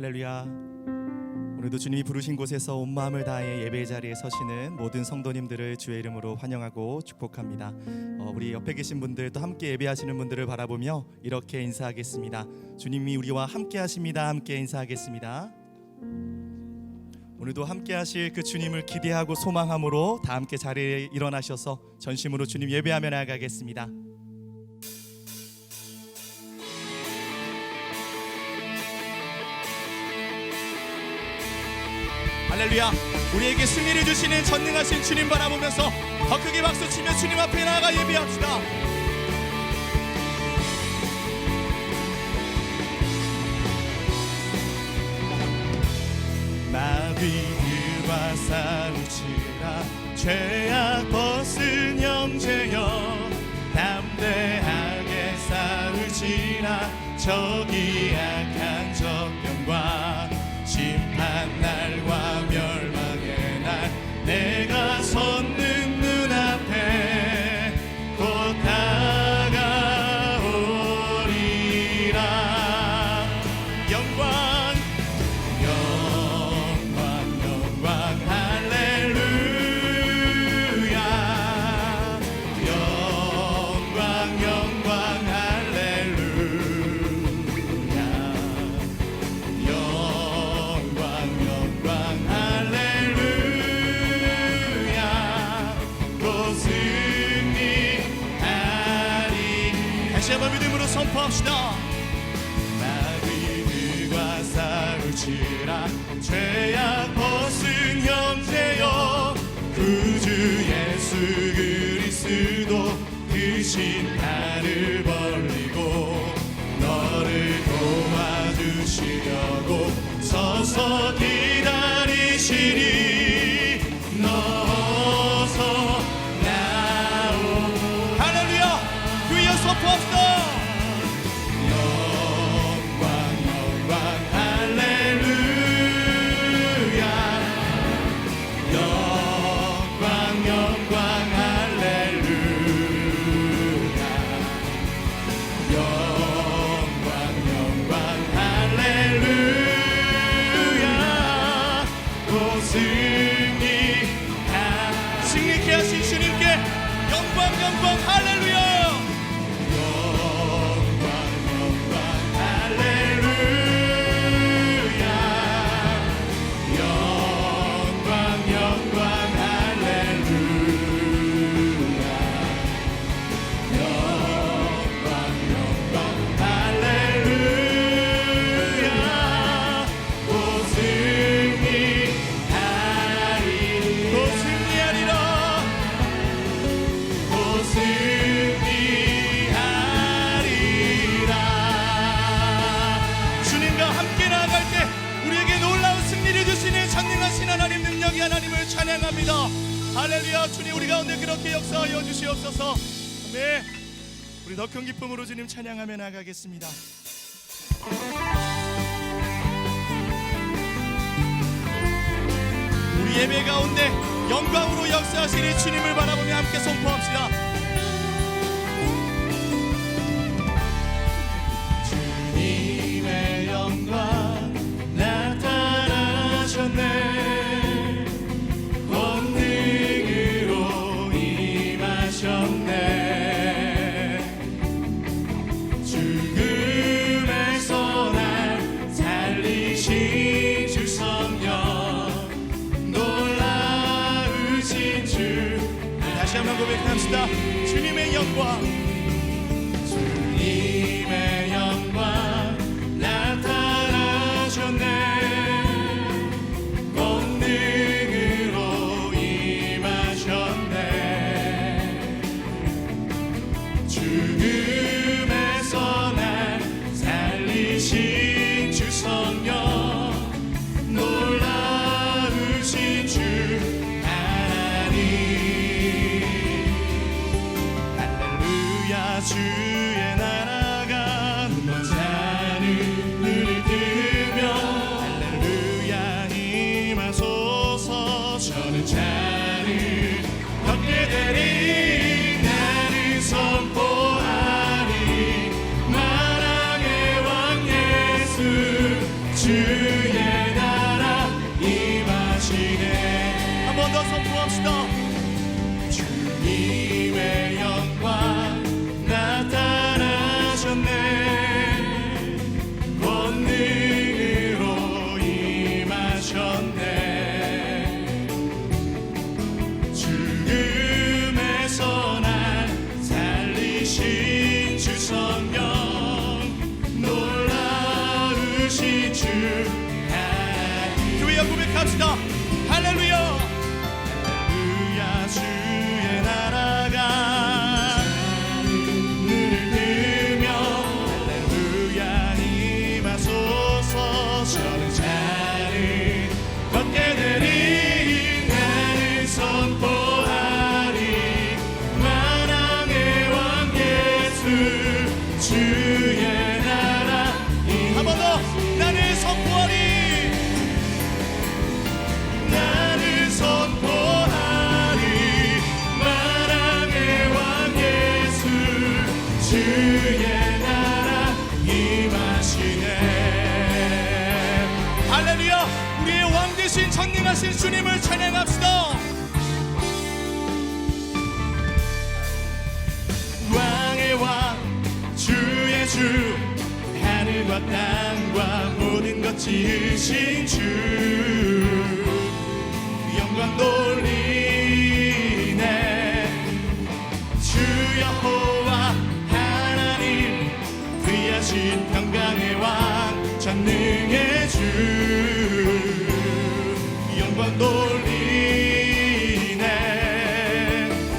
할렐루야. 오늘도 주님이 부르신 곳에서 온 마음을 다해 예배 자리에 서시는 모든 성도님들을 주의 이름으로 환영하고 축복합니다. 우리 옆에 계신 분들 또 함께 예배하시는 분들을 바라보며 이렇게 인사하겠습니다. 주님이 우리와 함께 하십니다. 함께 인사하겠습니다. 오늘도 함께 하실 그 주님을 기대하고 소망함으로 다 함께 자리에 일어나셔서 전심으로 주님 예배하며 나아가겠습니다. 할렐루야. 우리에게 승리를 주시는 전능하신 주님 바라보면서 더 크게 박수치며 주님 앞에 나아가 예배합시다. 마귀들과 싸우치라 죄악 벗은 형제여 담대하게 싸우지라 저기 악한 적병과 심판날과 멸망의 날 내가 섰는 눈앞에 곧 다가오리라. 영광 영광 영광 할렐루야. 영광 영광 할렐루야. 영광 영광 할렐루야. 곧 승리하리. 다시 한번 믿음으로 선포합시다. 마귀들과 싸우지라 죄악 벗은 형제여 구주 예수 그리스도 그 신발을 벌리고 너를 도와주시려고 서서 기다리시니 너서 나오. 할렐루야. 주여 선포합시다. 영광 영광 할렐루야. 영광 영광 할렐루야. 영광 영광 할렐루야. 곧 승리케 하신 주님께 영광 영광 할렐루야. 영광 영광 할렐루야. 영광 영광 할렐루야. 영광 영광 할렐루야. 곧 승리하리. 곧 승리하리라. 곧 승리하리라. 주님과 함께 나아갈 때 우리에게 놀라운 승리를 주시는 전능하신 하나님, 능력의 하나님을 찬양합니다. 할렐루야. 주님 우리 가운데 그렇게 역사하여 주시옵소서. 아멘. 우리 더 큰 기쁨으로 주님 찬양하며 나아가겠습니다. 우리 예배 가운데 영광으로 역사하시는 주님을 바라보며 함께 선포합시다. 주님의 영광 나타나셨네. 권능으로 임하셨네. 죽음에서 날 살리신 주 성령 놀라우신 주. 다시 한번 고백합시다. 주님의 영광 주님의 영광 나타나셨네. 권능으로 임하셨네. 죽음에서 날 살리신 주 성령 놀라우신 주 하나님. 할렐루야. 주의 나라가 먼저 하늘을 뜨며 할렐루야 임하소서. 저는 자를 얻게 되리. 나를 선포하리. 만왕의 왕 예수 주 성령 놀라우신 주 교회야 고백합시다. 할렐루야 할렐루야 주의 나라가 눈을 뜨며 할렐루야 임하소서 저는 자를 걷게 되리 나는 선포하리 만왕의 왕 예수 주의 나라 한 번 더 나는 선포하리 나는 선포하리 만왕의 왕 예수 주의 나라 임하시네. 할렐루야 우리의 왕 대신 전능하신 주님을 찬양합시다. 왕의 왕 주의 주 하늘과 땅과 모든 것 지으신 주 영광 돌리네. 주 여호와 하나님 귀하신 평강의 왕 전능의 주 영광 돌리네.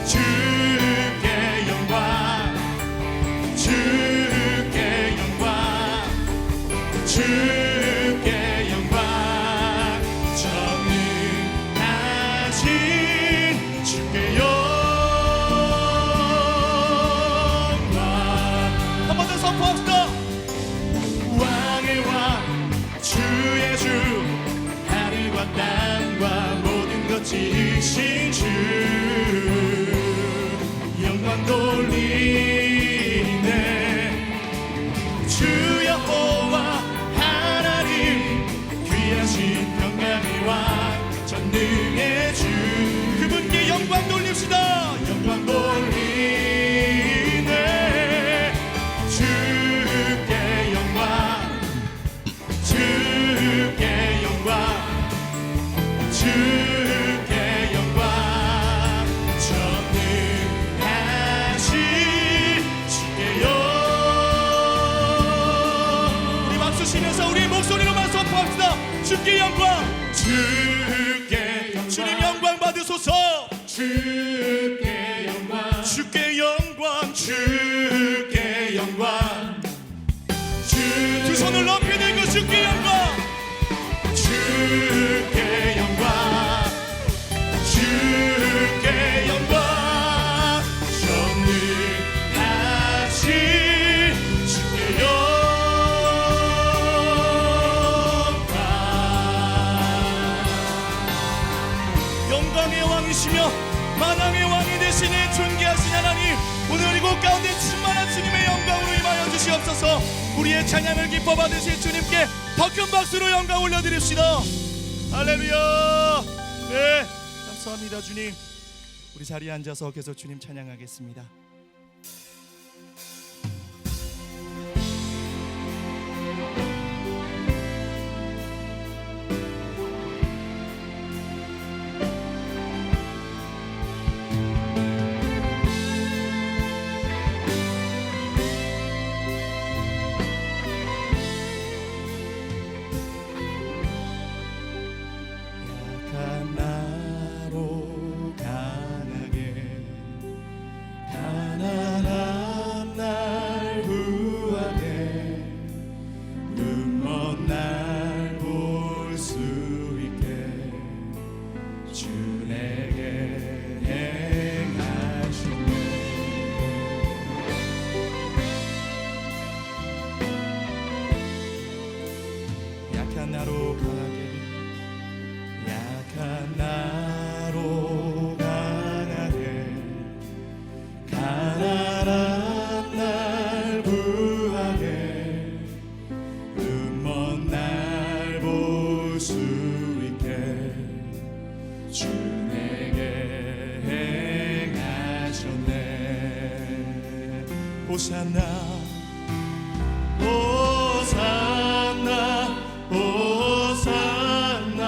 주께 영광 주께 영광 주께 영광 전능하신 주께 영광 한 번 더 선포합시다. 왕의 왕 주의 주 하늘과 땅과 모든 것 지으신 주 영광 돌리네. 주 여호와 하나님 귀하신 평강의 왕 전능의 주 그분께 영광 돌립시다. 영광 돌리네. 주께 영광 주께 영광 주께 영광 전능하신 주께 우리 박수 치면서 우리 목소리로만 선포합시다. 주께 영광 주께 영광 주님 영광 받으소서. 주께 영광 주께 영광 주께 영광 두 손을 높이 들고 주께 영광 주께 영광 주께 영광 전능하신 주께 영광의 왕이시며 만왕의 왕이 되시는 존귀하신 하나님 오늘 이곳 가운데 충만한 주님의 영광으로 임하여 주시옵소서. 우리의 찬양을 기뻐 받으실 주님께 더 큰 박수로 영광 올려드립시다. 할렐루야. 네 감사합니다 주님. 우리 자리에 앉아서 계속 주님 찬양하겠습니다. 호산나 호산나 호산나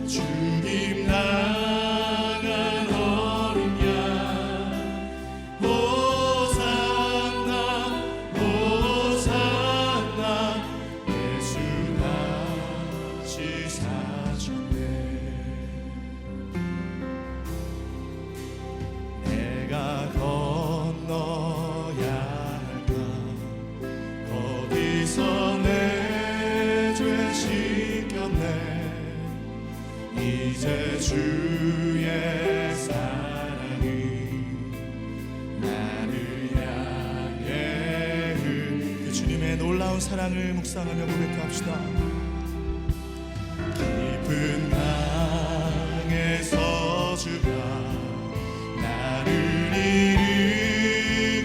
주님 나간 어린 양 호산나 주의 사랑이 나를 향해 그 주님의 놀라운 사랑을 묵상하며 고백합시다. 깊은 강에서 주가 나를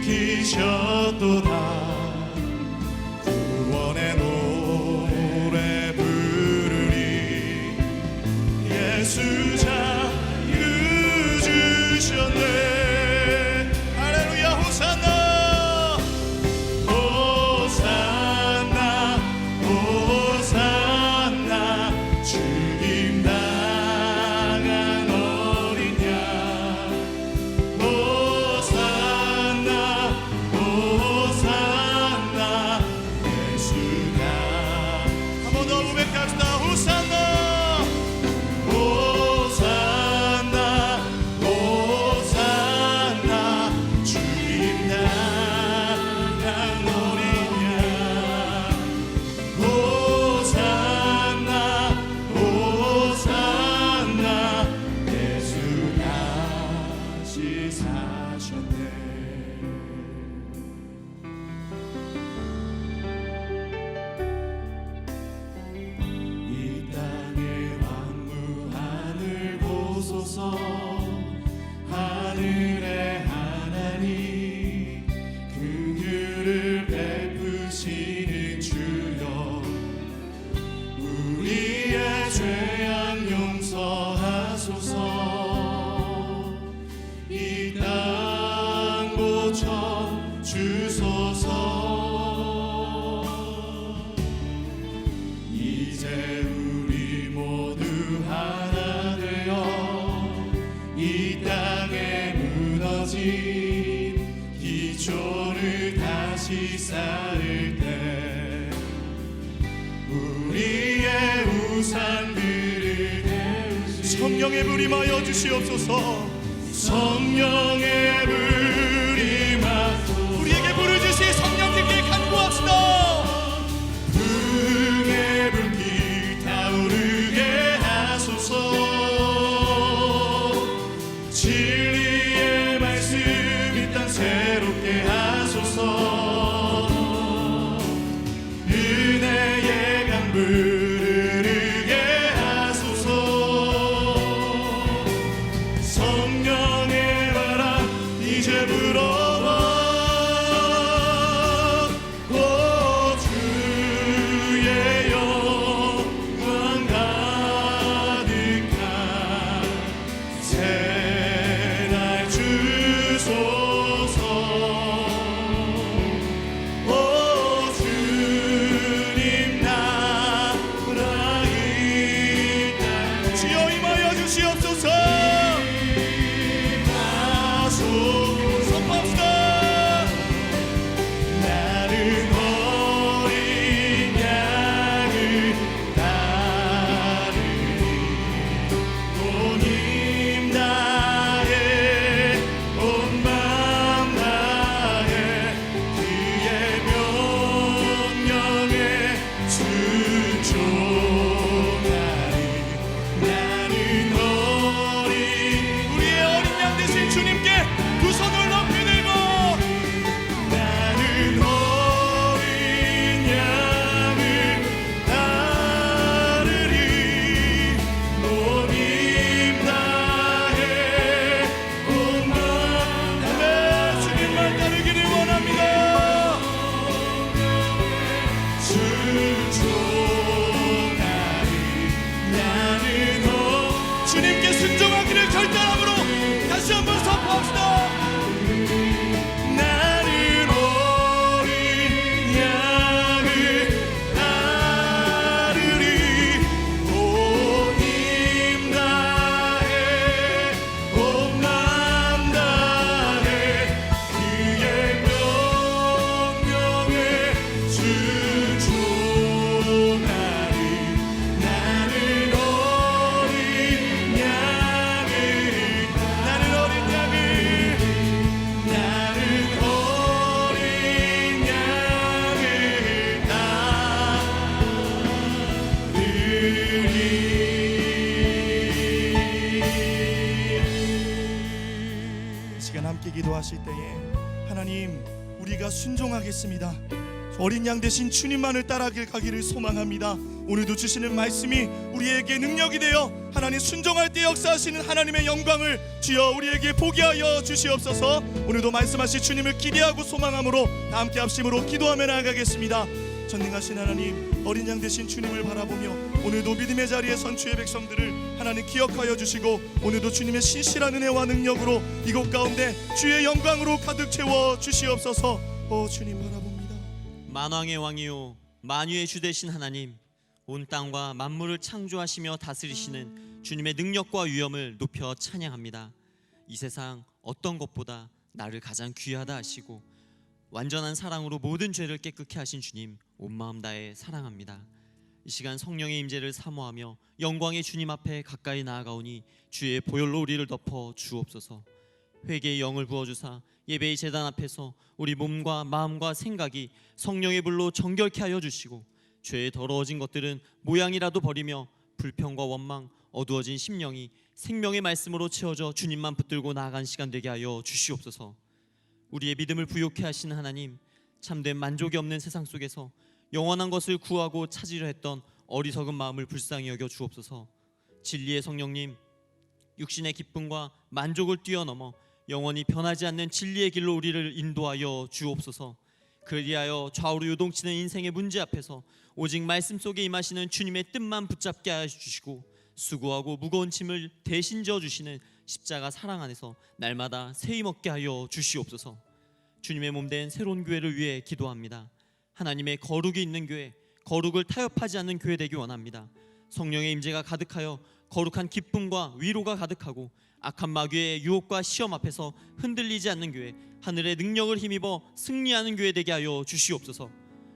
일으키셨도다. 구원의 노래 부르리. 예수 자유 주셨네. 할렐루야. 호산나 호산나 호산나. 죽임 당한 어린 양. 호산나 호산나. 예수가 한 번 더 고백합시다. 호산나 호산나 호산나. 죽임 당한 어린 양. 호산나 호산나. 예수 다시 사셨네. 이 땅의 왕무하늘 보소서. 하늘의 하나님 긍휼을 베푸시는 주여. 우리의 죄악 용서하소서. 이 땅 고쳐 주소서. 이제 우리 모두 하나 되어 이 땅에 무너진 기초를 다시 쌓을 때 우리의 우상들을 성령의 불 임하여 주시옵소서. 성령의 불 임하소서. 우리에게 불을 주시 성령님께 간구합시다. 불의 불길 타오르게 하소서. 진리의 말씀 이 땅 새롭게 하소서. 은혜의 강물 흐르게 하소서. 성령의 바람 이제부터 순종하겠습니다. 어린 양 대신 주님만을 따라가기를 소망합니다. 오늘도 주시는 말씀이 우리에게 능력이 되어 하나님 순종할 때 역사하시는 하나님의 영광을 주여 우리에게 보게 하여 주시옵소서. 오늘도 말씀하실 주님을 기대하고 소망함으로 다 함께 합심으로 기도하며 나아가겠습니다. 전능하신 하나님, 어린 양 되신 주님을 바라보며 오늘도 믿음의 자리에 선 주의 백성들을 하나님 기억하여 주시고 오늘도 주님의 신실한 은혜와 능력으로 이곳 가운데 주의 영광으로 가득 채워 주시옵소서. 주님 바라봅니다. 만왕의 왕이요 만유의 주 되신 하나님, 온 땅과 만물을 창조하시며 다스리시는 주님의 능력과 위엄을 높여 찬양합니다. 이 세상 어떤 것보다 나를 가장 귀하다 하시고 완전한 사랑으로 모든 죄를 깨끗게 하신 주님, 온 마음 다해 사랑합니다. 이 시간 성령의 임재를 사모하며 영광의 주님 앞에 가까이 나아가오니 주의 보혈로 우리를 덮어 주옵소서. 회개의 영을 부어주사 예배의 제단 앞에서 우리 몸과 마음과 생각이 성령의 불로 정결케 하여 주시고 죄에 더러워진 것들은 모양이라도 버리며 불평과 원망, 어두워진 심령이 생명의 말씀으로 채워져 주님만 붙들고 나아간 시간 되게 하여 주시옵소서. 우리의 믿음을 부욕케 하시는 하나님, 참된 만족이 없는 세상 속에서 영원한 것을 구하고 찾으려 했던 어리석은 마음을 불쌍히 여겨 주옵소서. 진리의 성령님, 육신의 기쁨과 만족을 뛰어넘어 영원히 변하지 않는 진리의 길로 우리를 인도하여 주옵소서. 그리하여 좌우로 요동치는 인생의 문제 앞에서 오직 말씀 속에 임하시는 주님의 뜻만 붙잡게 하여 주시고 수고하고 무거운 짐을 대신 져 주시는 십자가 사랑 안에서 날마다 세임 얻게 하여 주시옵소서. 주님의 몸된 새로운 교회를 위해 기도합니다. 하나님의 거룩이 있는 교회, 거룩을 타협하지 않는 교회 되기 원합니다. 성령의 임재가 가득하여 거룩한 기쁨과 위로가 가득하고 악한 마귀의 유혹과 시험 앞에서 흔들리지 않는 교회, 하늘의 능력을 힘입어 승리하는 교회 되게 하여 주시옵소서.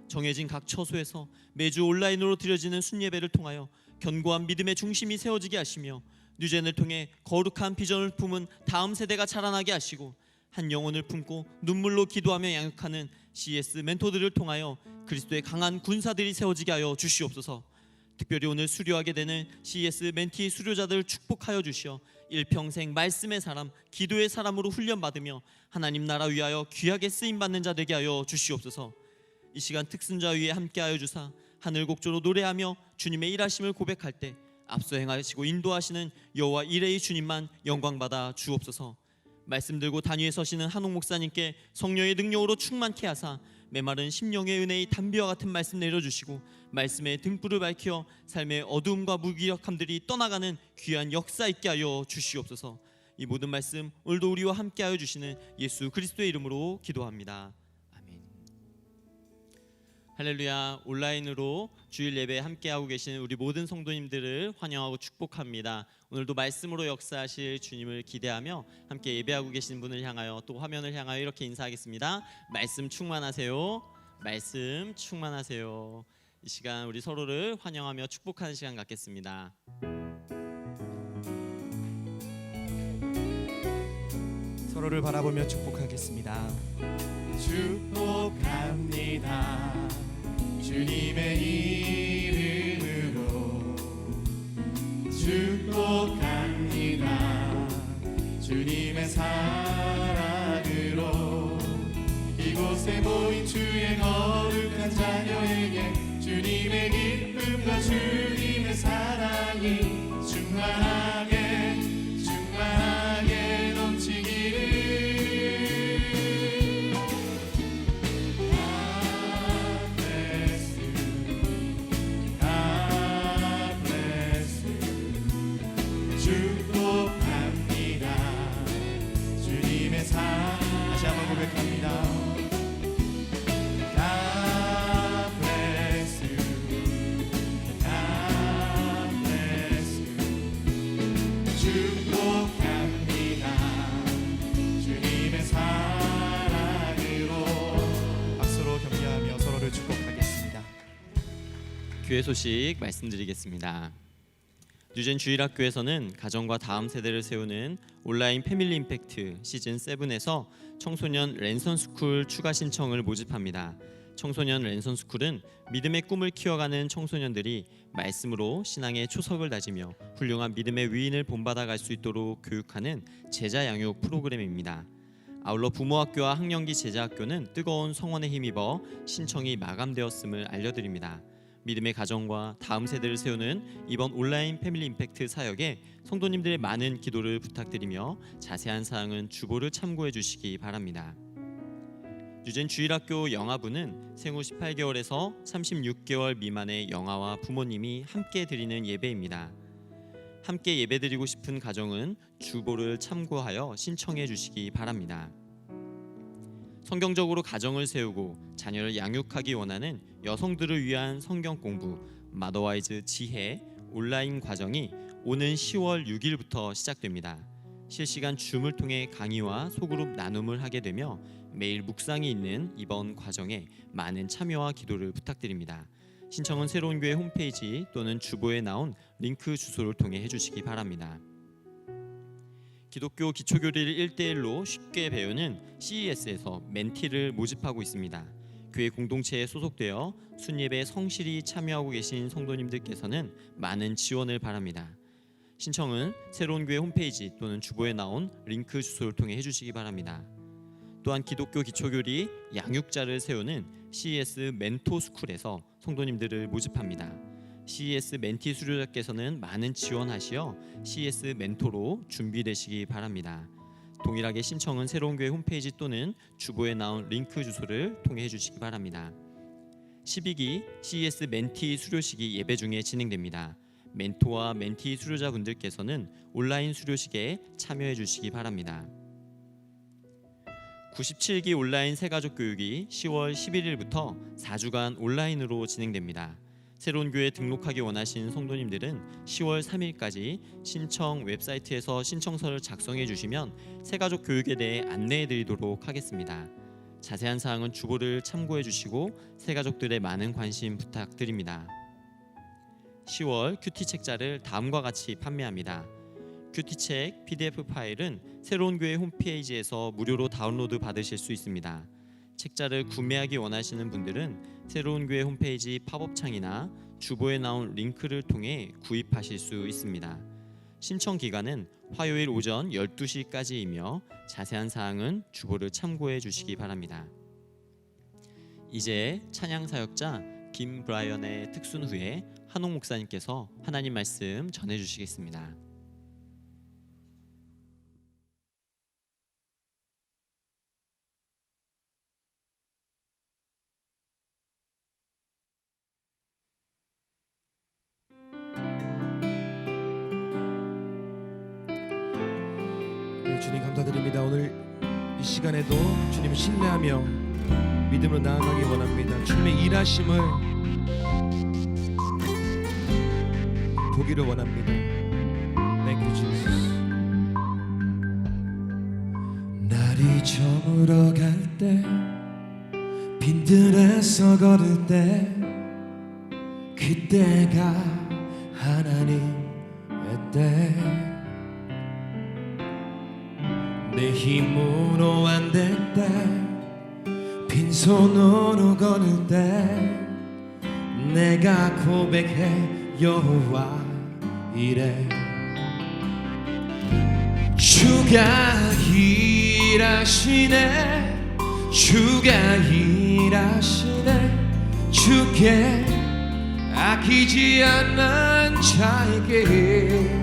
정해진 각 처소에서 매주 온라인으로 드려지는 순예배를 통하여 견고한 믿음의 중심이 세워지게 하시며 뉴젠을 통해 거룩한 비전을 품은 다음 세대가 자라나게 하시고 한 영혼을 품고 눈물로 기도하며 양육하는 CS 멘토들을 통하여 그리스도의 강한 군사들이 세워지게 하여 주시옵소서. 특별히 오늘 수료하게 되는 CS 멘티 수료자들을 축복하여 주시어 일평생 말씀의 사람, 기도의 사람으로 훈련받으며 하나님 나라 위하여 귀하게 쓰임받는 자 되게 하여 주시옵소서. 이 시간 특순자 위에 함께하여 주사 하늘 곡조로 노래하며 주님의 일하심을 고백할 때 앞서 행하시고 인도하시는 여호와 이레의 주님만 영광받아 주옵소서. 말씀 들고 단위에 서시는 한옥 목사님께 성령의 능력으로 충만케 하사 메마른 심령의 은혜의 담비와 같은 말씀 내려주시고 말씀의 등불을 밝혀 삶의 어두움과 무기력함들이 떠나가는 귀한 역사 있게 하여 주시옵소서. 이 모든 말씀 오늘도 우리와 함께하여 주시는 예수 그리스도의 이름으로 기도합니다. 아멘. 할렐루야. 온라인으로 주일 예배에 함께하고 계시는 우리 모든 성도님들을 환영하고 축복합니다. 오늘도 말씀으로 역사하실 주님을 기대하며 함께 예배하고 계신 분을 향하여 또 화면을 향하여 이렇게 인사하겠습니다. 말씀 충만하세요. 말씀 충만하세요. 이 시간 우리 서로를 환영하며 축복하는 시간 갖겠습니다. 서로를 바라보며 축복하겠습니다. 축복합니다. 주님의 이름으로 축복합니다. 주님의 사랑으로 이곳에 모인 주의 거룩한 자녀에게 주님의 기쁨과 주님의 사랑이 충만하게 넘치기를. 다시 한번 고백합니다. God bless you. God bless you. 축복합니다. 주님의 사랑으로. 박수로 격려하며 서로를 축복하겠습니다. 교회 소식 말씀드리겠습니다. 뉴젠 주일학교에서는 가정과 다음 세대를 세우는 온라인 패밀리 임팩트 시즌 7에서 청소년 랜선스쿨 추가 신청을 모집합니다. 청소년 랜선스쿨은 믿음의 꿈을 키워가는 청소년들이 말씀으로 신앙의 초석을 다지며 훌륭한 믿음의 위인을 본받아 갈 수 있도록 교육하는 제자 양육 프로그램입니다. 아울러 부모학교와 학령기 제자학교는 뜨거운 성원에 힘입어 신청이 마감되었음을 알려드립니다. 믿음의 가정과 다음 세대를 세우는 이번 온라인 패밀리 임팩트 사역에 성도님들의 많은 기도를 부탁드리며 자세한 사항은 주보를 참고해 주시기 바랍니다. 유젠 주일학교 영아부는 생후 18개월에서 36개월 미만의 영아와 부모님이 함께 드리는 예배입니다. 함께 예배드리고 싶은 가정은 주보를 참고하여 신청해 주시기 바랍니다. 성경적으로 가정을 세우고 자녀를 양육하기 원하는 여성들을 위한 성경 공부 마더와이즈 지혜 온라인 과정이 오는 10월 6일부터 시작됩니다. 실시간 줌을 통해 강의와 소그룹 나눔을 하게 되며 매일 묵상이 있는 이번 과정에 많은 참여와 기도를 부탁드립니다. 신청은 새로운 교회 홈페이지 또는 주보에 나온 링크 주소를 통해 해주시기 바랍니다. 기독교 기초교리를 1대1로 쉽게 배우는 CES에서 멘티를 모집하고 있습니다. 교회 공동체에 소속되어 순예배에 성실히 참여하고 계신 성도님들께서는 많은 지원을 바랍니다. 신청은 새로운 교회 홈페이지 또는 주보에 나온 링크 주소를 통해 해주시기 바랍니다. 또한 기독교 기초교리 양육자를 세우는 CES 멘토스쿨에서 성도님들을 모집합니다. CES 멘티 수료자께서는 많은 지원하시어 CES 멘토로 준비되시기 바랍니다. 동일하게 신청은 새로운 교회 홈페이지 또는 주보에 나온 링크 주소를 통해 해주시기 바랍니다. 12기 CES 멘티 수료식이 예배 중에 진행됩니다. 멘토와 멘티 수료자분들께서는 온라인 수료식에 참여해 주시기 바랍니다. 97기 온라인 새가족 교육이 10월 11일부터 4주간 온라인으로 진행됩니다. 새로운 교회에 등록하기 원하시는 성도님들은 10월 3일까지 신청 웹사이트에서 신청서를 작성해 주시면 새가족 교육에 대해 안내해 드리도록 하겠습니다. 자세한 사항은 주보를 참고해 주시고 새가족들의 많은 관심 부탁드립니다. 10월 큐티 책자를 다음과 같이 판매합니다. 큐티책 PDF 파일은 새로운 교회 홈페이지에서 무료로 다운로드 받으실 수 있습니다. 책자를 구매하기 원하시는 분들은 새로운 교회 홈페이지 팝업 창이나 주보에 나온 링크를 통해 구입하실 수 있습니다. 신청 기간은 화요일 오전 12시까지이며 자세한 사항은 주보를 참고해 주시기 바랍니다. 이제 찬양 사역자 김브라이언의 특순 후에 한옥 목사님께서 하나님 말씀 전해 주시겠습니다. 주님 감사드립니다. 오늘 이 시간에도 주님을 신뢰하며 믿음으로 나아가기 원합니다. 주님의 일하심을 보기를 원합니다. Thank you, Jesus. 날이 저물어 갈 때 빈들에서 걸을 때 그때가 하나님의 때 내 힘으로 안 될 때 빈손으로 걸을 때 내가 고백해 여호와 이래 주가 일하시네 주가 일하시네 주께 아끼지 않는 자에게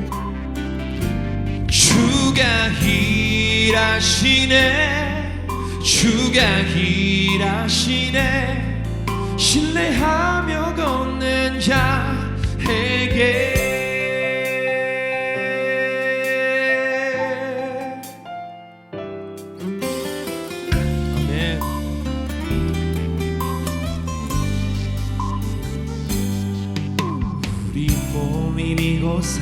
주가 일하시네 주가 일하시네 신뢰하며 걷는 자에게 아멘. 우리 몸인 이곳에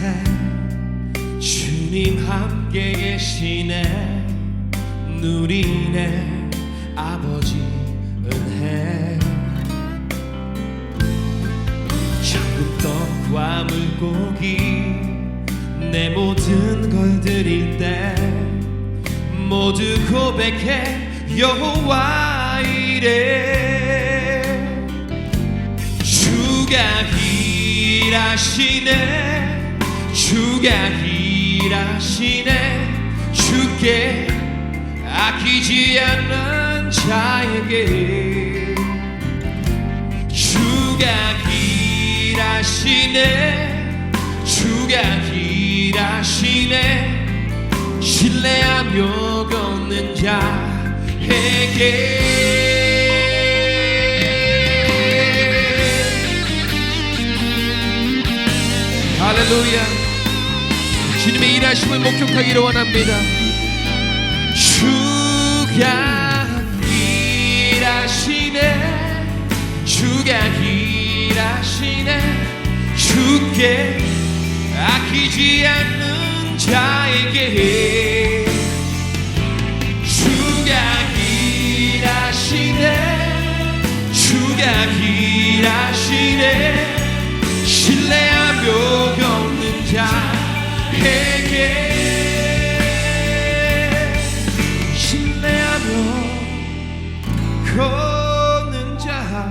주님 함께 계시네 누리네 아버지 은혜 작은 떡과 물고기 내 모든 걸 드릴 때 모두 고백해 여호와 이래 주가 일하시네 주가 일하시네 주께 아끼지 않는 자에게 주가 일하시네 주가 일하시네 신뢰하며 걷는 자에게 할렐루야 주님의 일하심을 목격하기를 원합니다 주가 일하시네 주가 일하시네 주께 아끼지 않는 자에게 주가 일하시네 주가 일하시네 신뢰하며 걷는 자에게 신뢰하며 걷는 자에게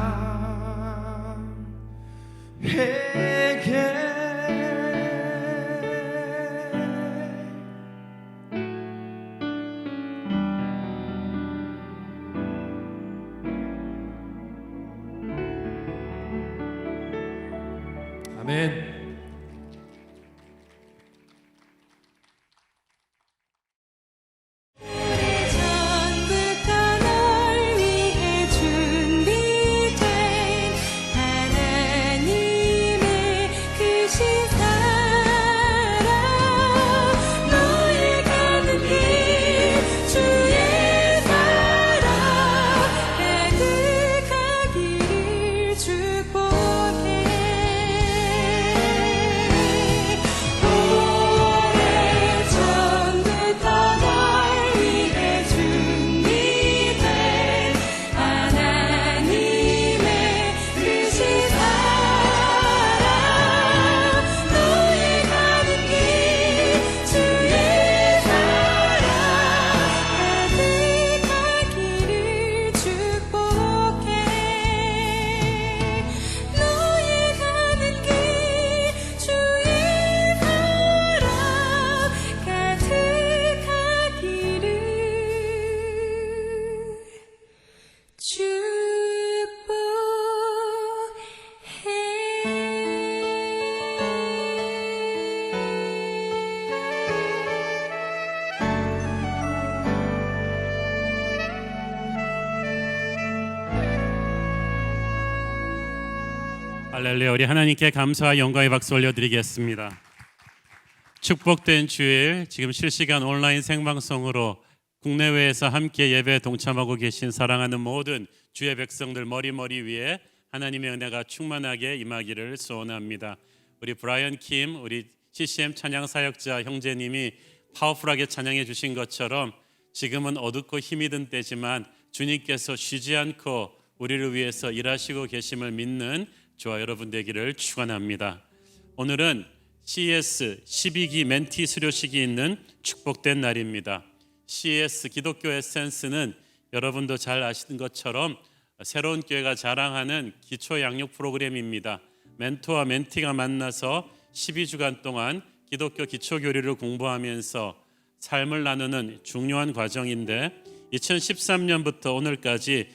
아멘. 할렐루야. 우리 하나님께 감사와 영광의 박수 올려드리겠습니다. 축복된 주일, 지금 실시간 온라인 생방송으로 국내외에서 함께 예배에 동참하고 계신 사랑하는 모든 주의 백성들 머리 위에 하나님의 은혜가 충만하게 임하기를 소원합니다. 우리 브라이언 킴, 우리 CCM 찬양 사역자 형제님이 파워풀하게 찬양해 주신 것처럼 지금은 어둡고 힘이 든 때지만 주님께서 쉬지 않고 우리를 위해서 일하시고 계심을 믿는 저와 여러분 되기를 축원합니다. 오늘은 CES 12기 멘티 수료식이 있는 축복된 날입니다. CES 기독교 에센스는 여러분도 잘 아시는 것처럼 새로운 교회가 자랑하는 기초 양육 프로그램입니다. 멘토와 멘티가 만나서 12주간 동안 기독교 기초 교리를 공부하면서 삶을 나누는 중요한 과정인데 2013년부터 오늘까지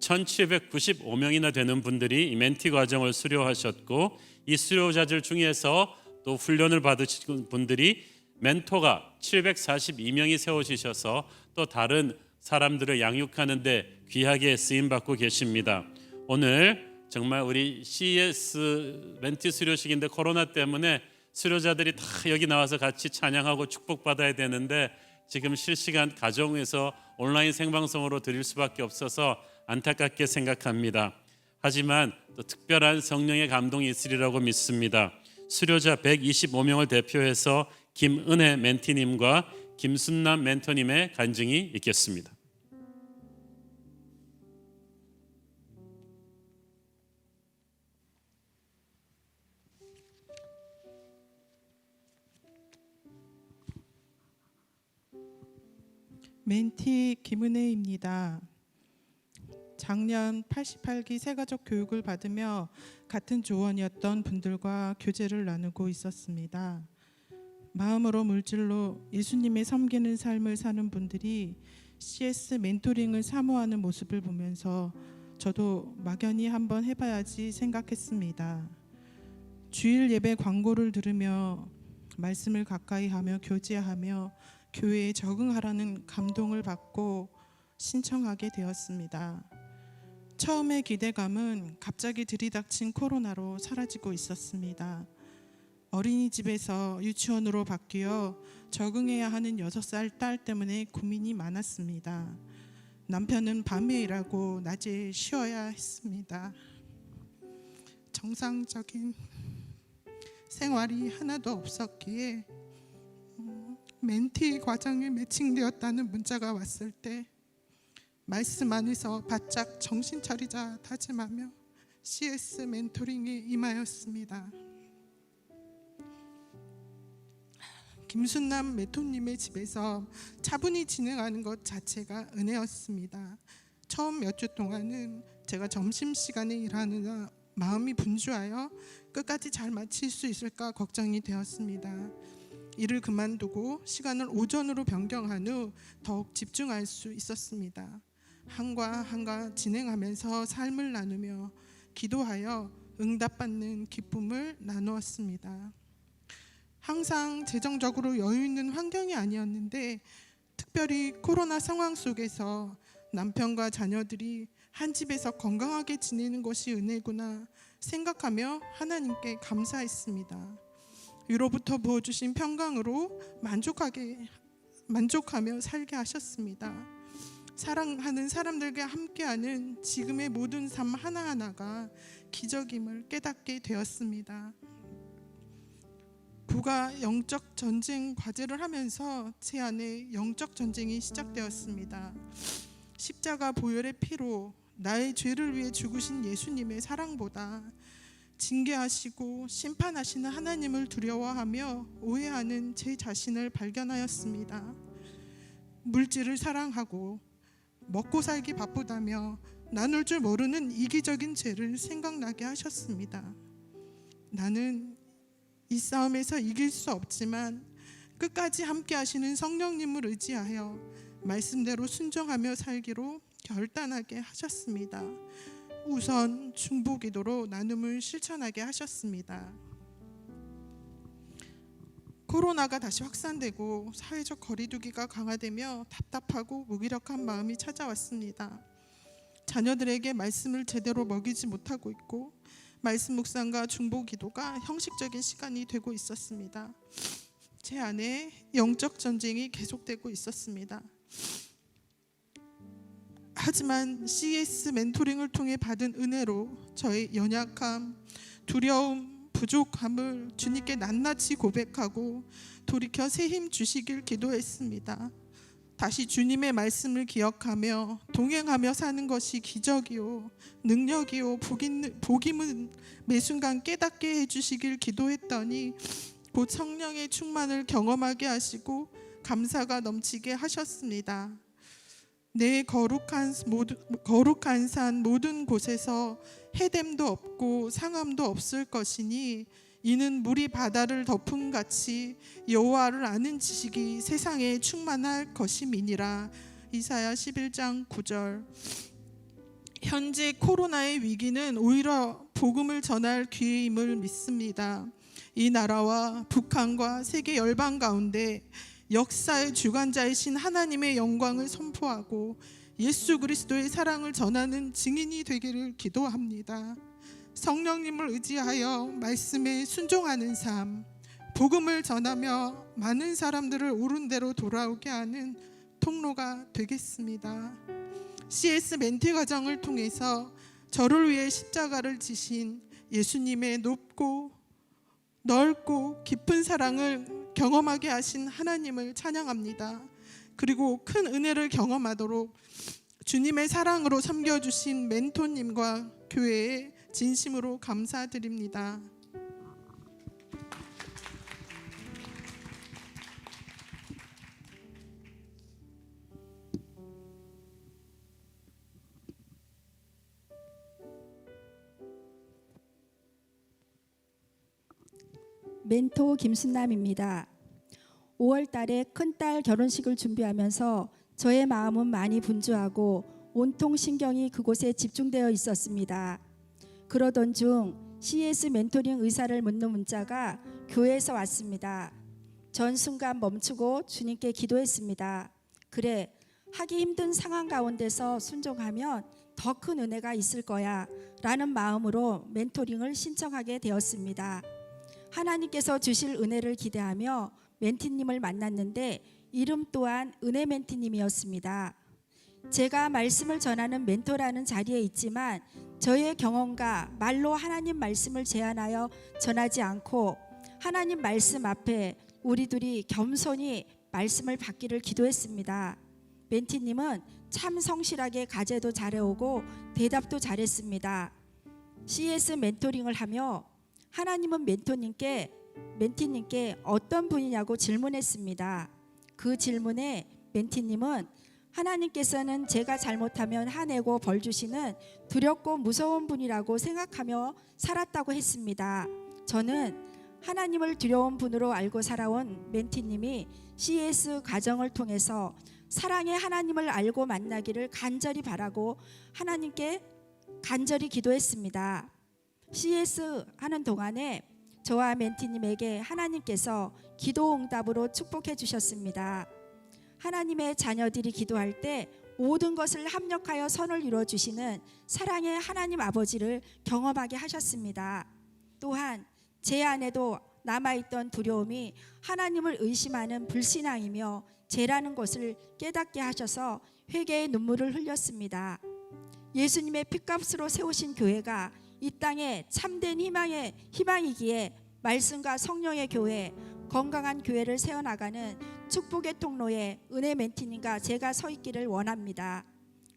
1795명이나 되는 분들이 이 멘티 과정을 수료하셨고 이 수료자들 중에서 또 훈련을 받으신 분들이 멘토가 742명이 세워지셔서 또 다른 사람들을 양육하는 데 귀하게 쓰임받고 계십니다. 오늘 정말 우리 CES 멘티 수료식인데 코로나 때문에 수료자들이 다 여기 나와서 같이 찬양하고 축복받아야 되는데 지금 실시간 가정에서 온라인 생방송으로 드릴 수밖에 없어서 안타깝게 생각합니다. 하지만 또 특별한 성령의 감동이 있으리라고 믿습니다. 수료자 125명을 대표해서 김은혜 멘티님과 김순남 멘토님의 간증이 있겠습니다. 멘티 김은혜입니다. 작년 88기 새가족 교육을 받으며 같은 조원이었던 분들과 교제를 나누고 있었습니다. 마음으로 물질로 예수님의 섬기는 삶을 사는 분들이 CS 멘토링을 사모하는 모습을 보면서 저도 막연히 한번 해봐야지 생각했습니다. 주일 예배 광고를 들으며 말씀을 가까이 하며 교제하며 교회에 적응하라는 감동을 받고 신청하게 되었습니다. 처음의 기대감은 갑자기 들이닥친 코로나로 사라지고 있었습니다. 어린이집에서 유치원으로 바뀌어 적응해야 하는 6살 딸 때문에 고민이 많았습니다. 남편은 밤에 일하고 낮에 쉬어야 했습니다. 정상적인 생활이 하나도 없었기에 멘티 과정에 매칭되었다는 문자가 왔을 때 말씀 안에서 바짝 정신 차리자 다짐하며 CS 멘토링에 임하였습니다. 김순남 멘토님의 집에서 차분히 진행하는 것 자체가 은혜였습니다. 처음 몇 주 동안은 제가 점심시간에 일하느라 마음이 분주하여 끝까지 잘 마칠 수 있을까 걱정이 되었습니다. 일을 그만두고 시간을 오전으로 변경한 후 더욱 집중할 수 있었습니다. 한과 한가 진행하면서 삶을 나누며 기도하여 응답받는 기쁨을 나누었습니다. 항상 재정적으로 여유 있는 환경이 아니었는데 특별히 코로나 상황 속에서 남편과 자녀들이 한 집에서 건강하게 지내는 것이 은혜구나 생각하며 하나님께 감사했습니다. 위로부터 부어주신 평강으로 만족하며 살게 하셨습니다. 사랑하는 사람들과 함께하는 지금의 모든 삶 하나하나가 기적임을 깨닫게 되었습니다. 부가 영적 전쟁 과제를 하면서 제 안에 영적 전쟁이 시작되었습니다. 십자가 보혈의 피로 나의 죄를 위해 죽으신 예수님의 사랑보다 징계하시고 심판하시는 하나님을 두려워하며 오해하는 제 자신을 발견하였습니다. 물질을 사랑하고 먹고 살기 바쁘다며 나눌 줄 모르는 이기적인 죄를 생각나게 하셨습니다. 나는 이 싸움에서 이길 수 없지만 끝까지 함께 하시는 성령님을 의지하여 말씀대로 순종하며 살기로 결단하게 하셨습니다. 우선 중보기도로 나눔을 실천하게 하셨습니다. 코로나가 다시 확산되고 사회적 거리두기가 강화되며 답답하고 무기력한 마음이 찾아왔습니다. 자녀들에게 말씀을 제대로 먹이지 못하고 있고 말씀 묵상과 중보기도가 형식적인 시간이 되고 있었습니다. 제 안에 영적 전쟁이 계속되고 있었습니다. 하지만 CS 멘토링을 통해 받은 은혜로 저의 연약함, 두려움, 부족함을 주님께 낱낱이 고백하고 돌이켜 새 힘 주시길 기도했습니다. 다시 주님의 말씀을 기억하며 동행하며 사는 것이 기적이요 능력이요 복임은 매순간 깨닫게 해주시길 기도했더니 곧 성령의 충만을 경험하게 하시고 감사가 넘치게 하셨습니다. 내 거룩한 산 모든 곳에서 해됨도 없고 상함도 없을 것이니 이는 물이 바다를 덮음 같이 여호와를 아는 지식이 세상에 충만할 것임이니라. 이사야 11장 9절. 현재 코로나의 위기는 오히려 복음을 전할 기회임을 믿습니다. 이 나라와 북한과 세계 열방 가운데 역사의 주관자이신 하나님의 영광을 선포하고 예수 그리스도의 사랑을 전하는 증인이 되기를 기도합니다. 성령님을 의지하여 말씀에 순종하는 삶, 복음을 전하며 많은 사람들을 옳은 대로 돌아오게 하는 통로가 되겠습니다. CS 멘티 과정을 통해서 저를 위해 십자가를 지신 예수님의 높고 넓고 깊은 사랑을 경험하게 하신 하나님을 찬양합니다. 그리고 큰 은혜를 경험하도록 주님의 사랑으로 섬겨주신 멘토님과 교회에 진심으로 감사드립니다. 멘토 김순남입니다. 5월 달에 큰딸 결혼식을 준비하면서 저의 마음은 많이 분주하고 온통 신경이 그곳에 집중되어 있었습니다. 그러던 중 CS 멘토링 의사를 묻는 문자가 교회에서 왔습니다. 전 순간 멈추고 주님께 기도했습니다. 그래, 하기 힘든 상황 가운데서 순종하면 더 큰 은혜가 있을 거야 라는 마음으로 멘토링을 신청하게 되었습니다. 하나님께서 주실 은혜를 기대하며 멘티님을 만났는데 이름 또한 은혜 멘티님이었습니다. 제가 말씀을 전하는 멘토라는 자리에 있지만 저의 경험과 말로 하나님 말씀을 제안하여 전하지 않고 하나님 말씀 앞에 우리 둘이 겸손히 말씀을 받기를 기도했습니다. 멘티님은 참 성실하게 과제도 잘해오고 대답도 잘했습니다. CS 멘토링을 하며 하나님은 멘티님께 어떤 분이냐고 질문했습니다. 그 질문에 멘티님은 하나님께서는 제가 잘못하면 화내고 벌 주시는 두렵고 무서운 분이라고 생각하며 살았다고 했습니다. 저는 하나님을 두려운 분으로 알고 살아온 멘티님이 CS 과정을 통해서 사랑의 하나님을 알고 만나기를 간절히 바라고 하나님께 간절히 기도했습니다. CS 하는 동안에 저와 멘티님에게 하나님께서 기도 응답으로 축복해 주셨습니다. 하나님의 자녀들이 기도할 때 모든 것을 합력하여 선을 이루어 주시는 사랑의 하나님 아버지를 경험하게 하셨습니다. 또한 제 안에도 남아있던 두려움이 하나님을 의심하는 불신앙이며 죄라는 것을 깨닫게 하셔서 회개의 눈물을 흘렸습니다. 예수님의 핏값으로 세우신 교회가 이 땅에 참된 희망이기에 말씀과 성령의 교회, 건강한 교회를 세워나가는 축복의 통로에 은혜 멘티님과 제가 서 있기를 원합니다.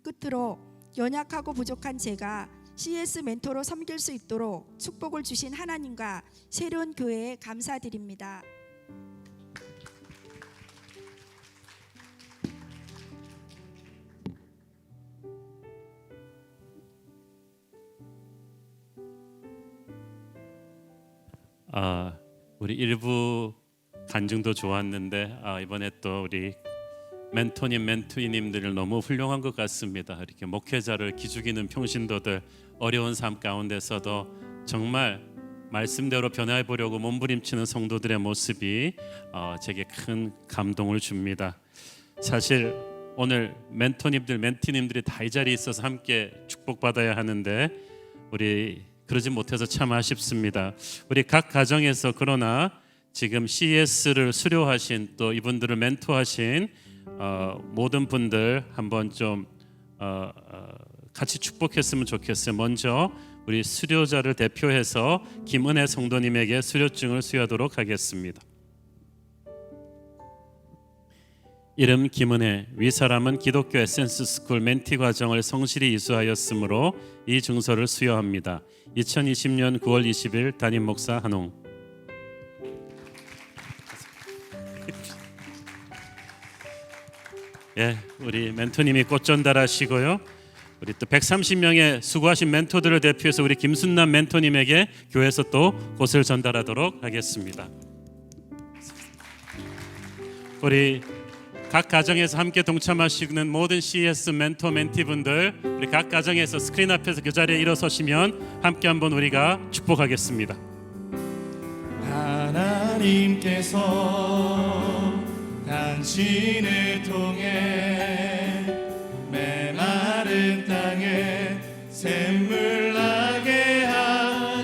끝으로 연약하고 부족한 제가 CS 멘토로 섬길 수 있도록 축복을 주신 하나님과 새로운 교회에 감사드립니다. 우리 일부 간증도 좋았는데 이번에 또 우리 멘토님, 멘토이님들 너무 훌륭한 것 같습니다. 이렇게 목회자를 기죽이는 평신도들, 어려운 삶 가운데서도 정말 말씀대로 변화해 보려고 몸부림치는 성도들의 모습이 제게 큰 감동을 줍니다. 사실 오늘 멘토님들, 멘티님들이 다 이 자리에 있어서 함께 축복받아야 하는데 우리 그러지 못해서 참 아쉽습니다. 우리 각 가정에서 그러나 지금 CS를 수료하신 또 이분들을 멘토하신 모든 분들 한번 좀 같이 축복했으면 좋겠어요. 먼저 우리 수료자를 대표해서 김은혜 성도님에게 수료증을 수여하도록 하겠습니다. 이름 김은혜, 위 사람은 기독교 에센스 스쿨 멘티 과정을 성실히 이수하였으므로 이 증서를 수여합니다. 2020년 9월 20일 담임 목사 한홍. 예, 우리 멘토님이 꽃 전달하시고요. 우리 또 130명의 수고하신 멘토들을 대표해서 우리 김순남 멘토님에게 교회에서 또 꽃을 전달하도록 하겠습니다. 우리 각 가정에서 함께 동참하시는 모든 CS 멘토 멘티분들, 우리 각 가정에서 스크린 앞에서 그 자리에 일어서시면 함께 한번 우리가 축복하겠습니다. 하나님께서 당신을 통해 메마른 땅에 샘물 나게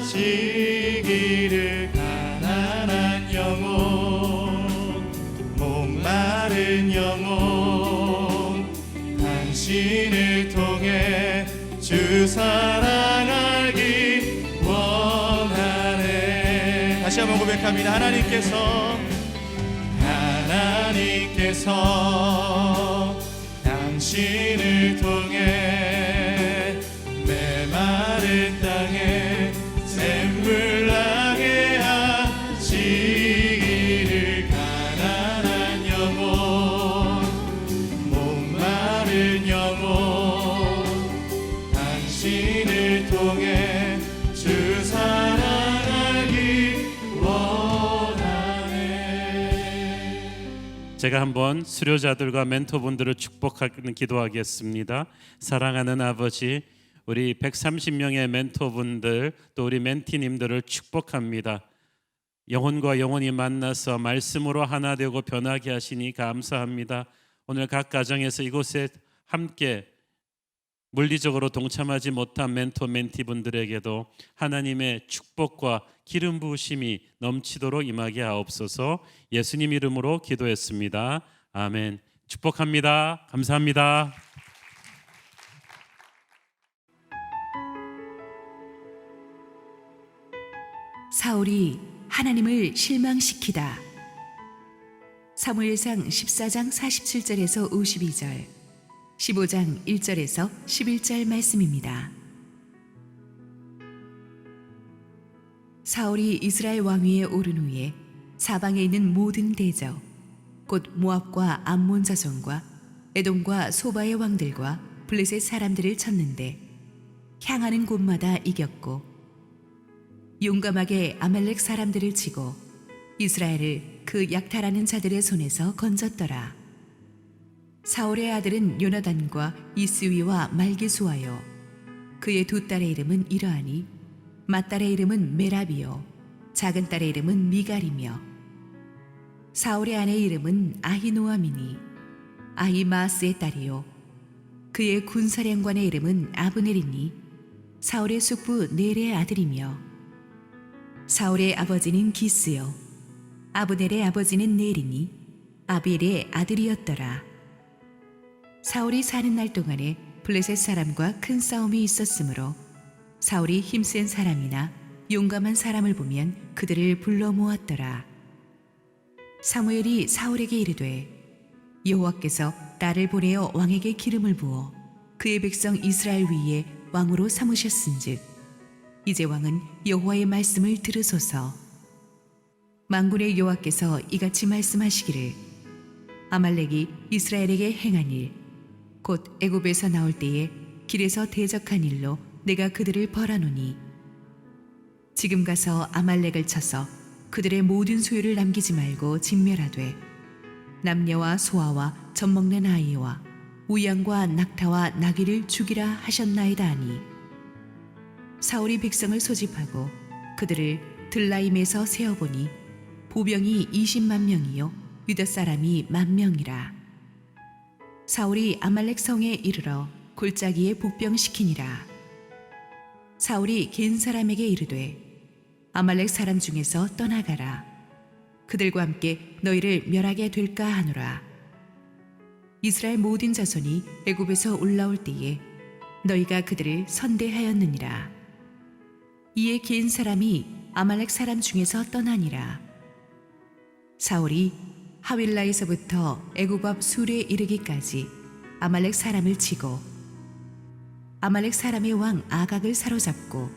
하시기를 가난한 영혼, 목마른 영혼, 당신을 통해 주 사랑 알기 원하네. 다시 한번 고백합니다. 하나님께서 당신을 통해 메마른 땅에 샘물 나게 하시기를 가난한 영혼, 목마른 영혼, 당신을 통해 주 사랑 알기 원하네. 제가 한번 수료자들과 멘토분들을 축복하는 기도하겠습니다. 사랑하는 아버지, 우리 130명의 멘토분들 또 우리 멘티님들을 축복합니다. 영혼과 영혼이 만나서 말씀으로 하나 되고 변하게 하시니 감사합니다. 오늘 각 가정에서 이곳에 함께 물리적으로 동참하지 못한 멘토 멘티분들에게도 하나님의 축복과 기름 부으심이 넘치도록 임하게 하옵소서. 예수님 이름으로 기도했습니다. 아멘. 축복합니다. 감사합니다. 사울이 하나님을 실망시키다. 사무엘상 14장 47절에서 52절, 15장 1절에서 11절 말씀입니다. 사울이 이스라엘 왕위에 오른 후에 사방에 있는 모든 대적, 곧 모압과 암몬 자손과 에돔과 소바의 왕들과 블레셋 사람들을 쳤는데 향하는 곳마다 이겼고 용감하게 아말렉 사람들을 치고 이스라엘을 그 약탈하는 자들의 손에서 건졌더라. 사울의 아들은 요나단과 이스위와 말기수아요. 그의 두 딸의 이름은 이러하니 맏딸의 이름은 메라비요 작은 딸의 이름은 미갈이며 사울의 아내의 이름은 아히노아미니 아히마스의 딸이요 그의 군사령관의 이름은 아브넬이니 사울의 숙부 넬의 아들이며 사울의 아버지는 기스요 아브넬의 아버지는 넬이니 아비엘의 아들이었더라. 사울이 사는 날 동안에 블레셋 사람과 큰 싸움이 있었으므로 사울이 힘센 사람이나 용감한 사람을 보면 그들을 불러 모았더라. 사무엘이 사울에게 이르되 여호와께서 나를 보내어 왕에게 기름을 부어 그의 백성 이스라엘 위에 왕으로 삼으셨은즉 이제 왕은 여호와의 말씀을 들으소서. 만군의 여호와께서 이같이 말씀하시기를 아말렉이 이스라엘에게 행한 일 곧 애굽에서 나올 때에 길에서 대적한 일로 내가 그들을 벌하노니 지금 가서 아말렉을 쳐서 그들의 모든 소유를 남기지 말고 진멸하되 남녀와 소아와 젖먹는 아이와 우양과 낙타와 나귀를 죽이라 하셨나이다 하니 사울이 백성을 소집하고 그들을 들라임에서 세어보니 보병이 20만 명이요 유다 사람이 10,000명이라. 사울이 아말렉 성에 이르러 골짜기에 복병시키니라. 사울이 겐 사람에게 이르되 아말렉 사람 중에서 떠나가라. 그들과 함께 너희를 멸하게 될까 하노라. 이스라엘 모든 자손이 애굽에서 올라올 때에 너희가 그들을 선대하였느니라. 이에 겐 사람이 아말렉 사람 중에서 떠나니라. 사울이 하윌라에서부터 애굽 앞 술에 이르기까지 아말렉 사람을 치고 아말렉 사람의 왕 아각을 사로잡고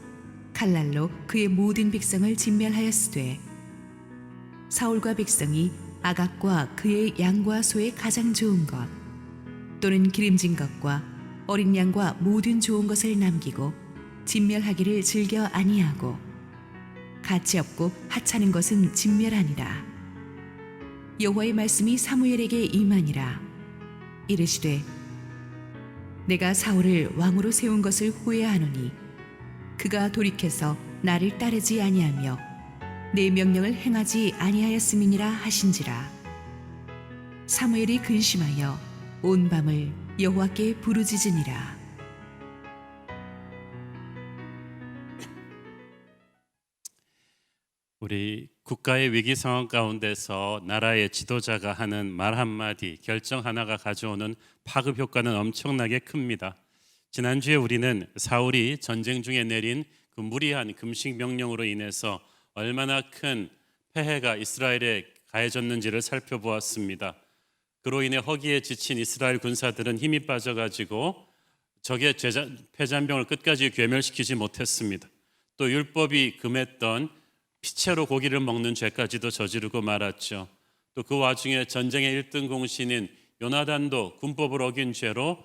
칼날로 그의 모든 백성을 진멸하였으되 사울과 백성이 아각과 그의 양과 소의 가장 좋은 것 또는 기름진 것과 어린 양과 모든 좋은 것을 남기고 진멸하기를 즐겨 아니하고 가치 없고 하찮은 것은 진멸하니라. 여호와의 말씀이 사무엘에게 임하니라. 이르시되 내가 사울을 왕으로 세운 것을 후회하노니 그가 돌이켜서 나를 따르지 아니하며 내 명령을 행하지 아니하였음이니라 하신지라. 사무엘이 근심하여 온 밤을 여호와께 부르짖으니라. 우리 국가의 위기 상황 가운데서 나라의 지도자가 하는 말 한마디, 결정 하나가 가져오는 파급 효과는 엄청나게 큽니다. 지난주에 우리는 사울이 전쟁 중에 내린 그 무리한 금식 명령으로 인해서 얼마나 큰 폐해가 이스라엘에 가해졌는지를 살펴보았습니다. 그로 인해 허기에 지친 이스라엘 군사들은 힘이 빠져가지고 적의 패잔병을 끝까지 괴멸시키지 못했습니다. 또 율법이 금했던 피채로 고기를 먹는 죄까지도 저지르고 말았죠. 또 그 와중에 전쟁의 1등 공신인 요나단도 군법을 어긴 죄로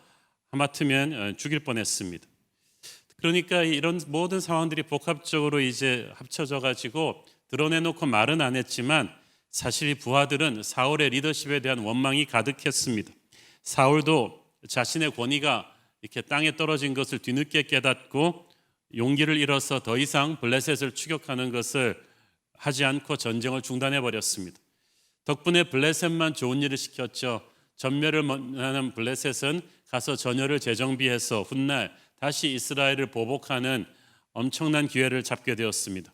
하마터면 죽일 뻔했습니다. 그러니까 이런 모든 상황들이 복합적으로 이제 합쳐져 가지고 드러내놓고 말은 안 했지만 사실 이 부하들은 사울의 리더십에 대한 원망이 가득했습니다. 사울도 자신의 권위가 이렇게 땅에 떨어진 것을 뒤늦게 깨닫고 용기를 잃어서 더 이상 블레셋을 추격하는 것을 하지 않고 전쟁을 중단해 버렸습니다. 덕분에 블레셋만 좋은 일을 시켰죠. 전멸을 원하는 블레셋은 가서 전열을 재정비해서 훗날 다시 이스라엘을 보복하는 엄청난 기회를 잡게 되었습니다.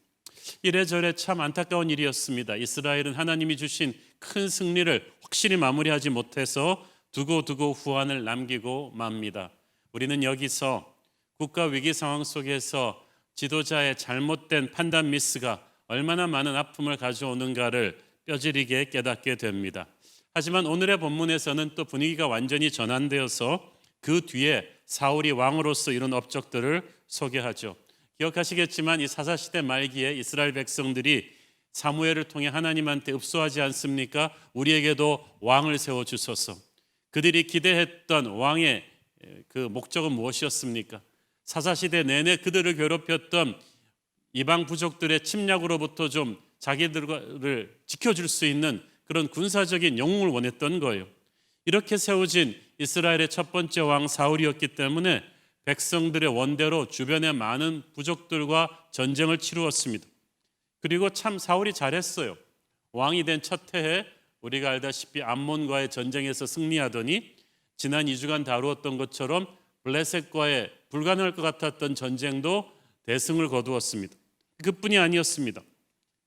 이래저래 참 안타까운 일이었습니다. 이스라엘은 하나님이 주신 큰 승리를 확실히 마무리하지 못해서 두고두고 후환을 남기고 맙니다. 우리는 여기서 국가 위기 상황 속에서 지도자의 잘못된 판단 미스가 얼마나 많은 아픔을 가져오는가를 뼈저리게 깨닫게 됩니다. 하지만 오늘의 본문에서는 또 분위기가 완전히 전환되어서 그 뒤에 사울이 왕으로서 이룬 업적들을 소개하죠. 기억하시겠지만 이 사사시대 말기에 이스라엘 백성들이 사무엘을 통해 하나님한테 읍소하지 않습니까? 우리에게도 왕을 세워주소서. 그들이 기대했던 왕의 그 목적은 무엇이었습니까? 사사시대 내내 그들을 괴롭혔던 이방 부족들의 침략으로부터 좀 자기들을 지켜줄 수 있는 그런 군사적인 영웅을 원했던 거예요. 이렇게 세워진 이스라엘의 첫 번째 왕 사울이었기 때문에 백성들의 원대로 주변의 많은 부족들과 전쟁을 치루었습니다. 그리고 참 사울이 잘했어요. 왕이 된 첫 해에 우리가 알다시피 암몬과의 전쟁에서 승리하더니 지난 2주간 다루었던 것처럼 블레셋과의 불가능할 것 같았던 전쟁도 대승을 거두었습니다. 그뿐이 아니었습니다.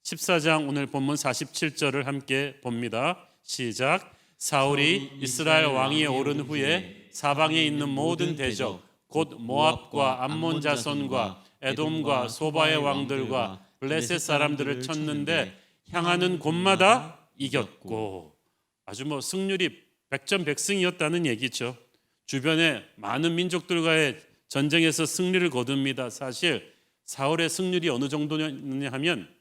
14장 오늘 본문 47절을 함께 봅니다. 시작. 사울이 이스라엘 왕위에 오른 후에 사방에 있는 모든 대적 곧 모압과 암몬 자손과 에돔과 소바의 왕들과 블레셋 사람들을 쳤는데 향하는 곳마다 이겼고, 아주 승률이 백전백승이었다는 얘기죠. 주변에 많은 민족들과의 전쟁에서 승리를 거둡니다. 사실 사울의 승률이 어느 정도냐 하면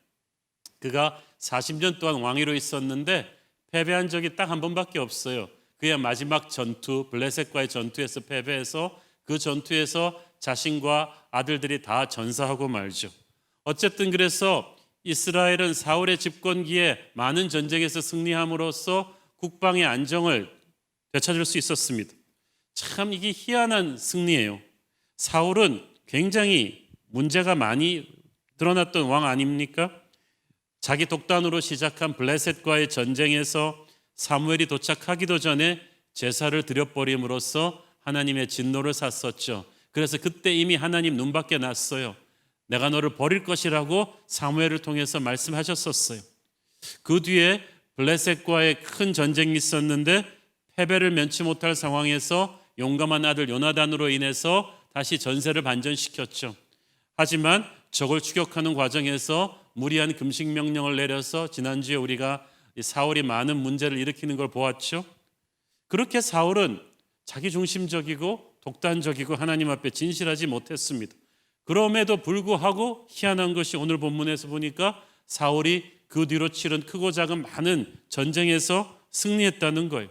그가 40년 동안 왕위로 있었는데 패배한 적이 딱 한 번밖에 없어요. 그의 마지막 전투, 블레셋과의 전투에서 패배해서 그 전투에서 자신과 아들들이 다 전사하고 말죠. 어쨌든 그래서 이스라엘은 사울의 집권기에 많은 전쟁에서 승리함으로써 국방의 안정을 되찾을 수 있었습니다. 참 이게 희한한 승리예요. 사울은 굉장히 문제가 많이 드러났던 왕 아닙니까? 자기 독단으로 시작한 블레셋과의 전쟁에서 사무엘이 도착하기도 전에 제사를 드려버림으로써 하나님의 진노를 샀었죠. 그래서 그때 이미 하나님 눈밖에 났어요. 내가 너를 버릴 것이라고 사무엘을 통해서 말씀하셨었어요. 그 뒤에 블레셋과의 큰 전쟁이 있었는데 패배를 면치 못할 상황에서 용감한 아들 요나단으로 인해서 다시 전세를 반전시켰죠. 하지만 적을 추격하는 과정에서 무리한 금식 명령을 내려서 지난주에 우리가 사울이 많은 문제를 일으키는 걸 보았죠. 그렇게 사울은 자기중심적이고 독단적이고 하나님 앞에 진실하지 못했습니다. 그럼에도 불구하고 희한한 것이 오늘 본문에서 보니까 사울이 그 뒤로 치른 크고 작은 많은 전쟁에서 승리했다는 거예요.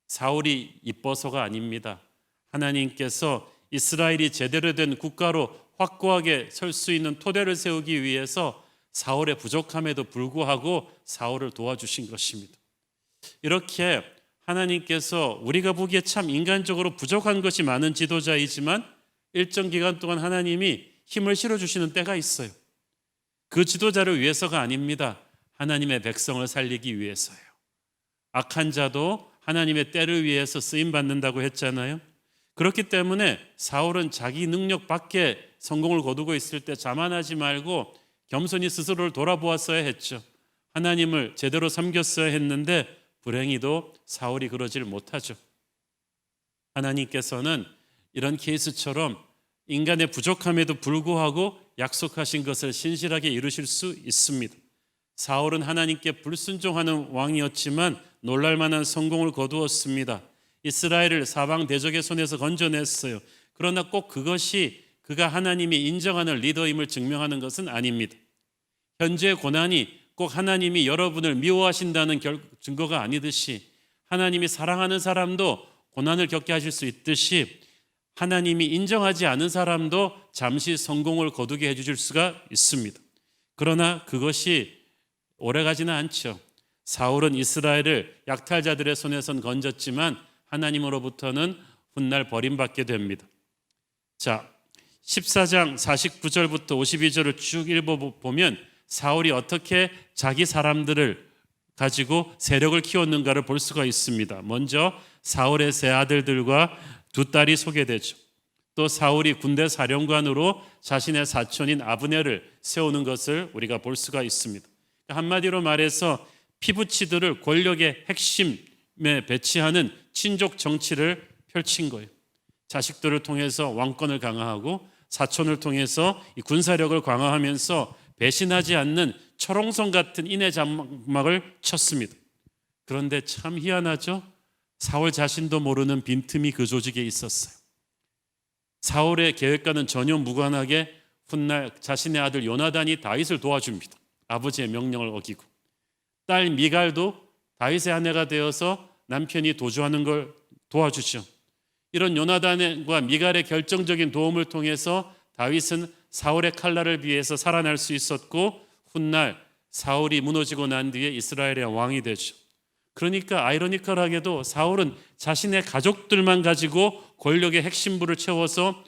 사울이 이뻐서가 아닙니다. 하나님께서 이스라엘이 제대로 된 국가로 확고하게 설 수 있는 토대를 세우기 위해서 사울의 부족함에도 불구하고 사울을 도와주신 것입니다. 이렇게 하나님께서 우리가 보기에 참 인간적으로 부족한 것이 많은 지도자이지만 일정 기간 동안 하나님이 힘을 실어주시는 때가 있어요. 그 지도자를 위해서가 아닙니다. 하나님의 백성을 살리기 위해서예요. 악한 자도 하나님의 때를 위해서 쓰임받는다고 했잖아요. 그렇기 때문에 사울은 자기 능력 밖에 성공을 거두고 있을 때 자만하지 말고 겸손히 스스로를 돌아보았어야 했죠. 하나님을 제대로 섬겼어야 했는데 불행히도 사울이 그러질 못하죠. 하나님께서는 이런 케이스처럼 인간의 부족함에도 불구하고 약속하신 것을 신실하게 이루실 수 있습니다. 사울은 하나님께 불순종하는 왕이었지만 놀랄만한 성공을 거두었습니다. 이스라엘을 사방 대적의 손에서 건져냈어요. 그러나 꼭 그것이 그가 하나님이 인정하는 리더임을 증명하는 것은 아닙니다. 현재의 고난이 꼭 하나님이 여러분을 미워하신다는 증거가 아니듯이 하나님이 사랑하는 사람도 고난을 겪게 하실 수 있듯이 하나님이 인정하지 않은 사람도 잠시 성공을 거두게 해주실 수가 있습니다. 그러나 그것이 오래가지는 않죠. 사울은 이스라엘을 약탈자들의 손에선 건졌지만 하나님으로부터는 훗날 버림받게 됩니다. 자, 14장 49절부터 52절을 쭉 읽어보면 사울이 어떻게 자기 사람들을 가지고 세력을 키웠는가를 볼 수가 있습니다. 먼저 사울의 세 아들들과 두 딸이 소개되죠. 또 사울이 군대 사령관으로 자신의 사촌인 아브넬을 세우는 것을 우리가 볼 수가 있습니다. 한마디로 말해서 피부치들을 권력의 핵심에 배치하는 친족 정치를 펼친 거예요. 자식들을 통해서 왕권을 강화하고 사촌을 통해서 이 군사력을 강화하면서 배신하지 않는 철옹성 같은 인해 장막을 쳤습니다. 그런데 참 희한하죠? 사울 자신도 모르는 빈틈이 그 조직에 있었어요. 사울의 계획과는 전혀 무관하게 훗날 자신의 아들 요나단이 다윗을 도와줍니다. 아버지의 명령을 어기고. 딸 미갈도 다윗의 아내가 되어서 남편이 도주하는 걸 도와주죠. 이런 요나단과 미갈의 결정적인 도움을 통해서 다윗은 사울의 칼날을 비해서 살아날 수 있었고 훗날 사울이 무너지고 난 뒤에 이스라엘의 왕이 되죠. 그러니까 아이러니컬하게도 사울은 자신의 가족들만 가지고 권력의 핵심부를 채워서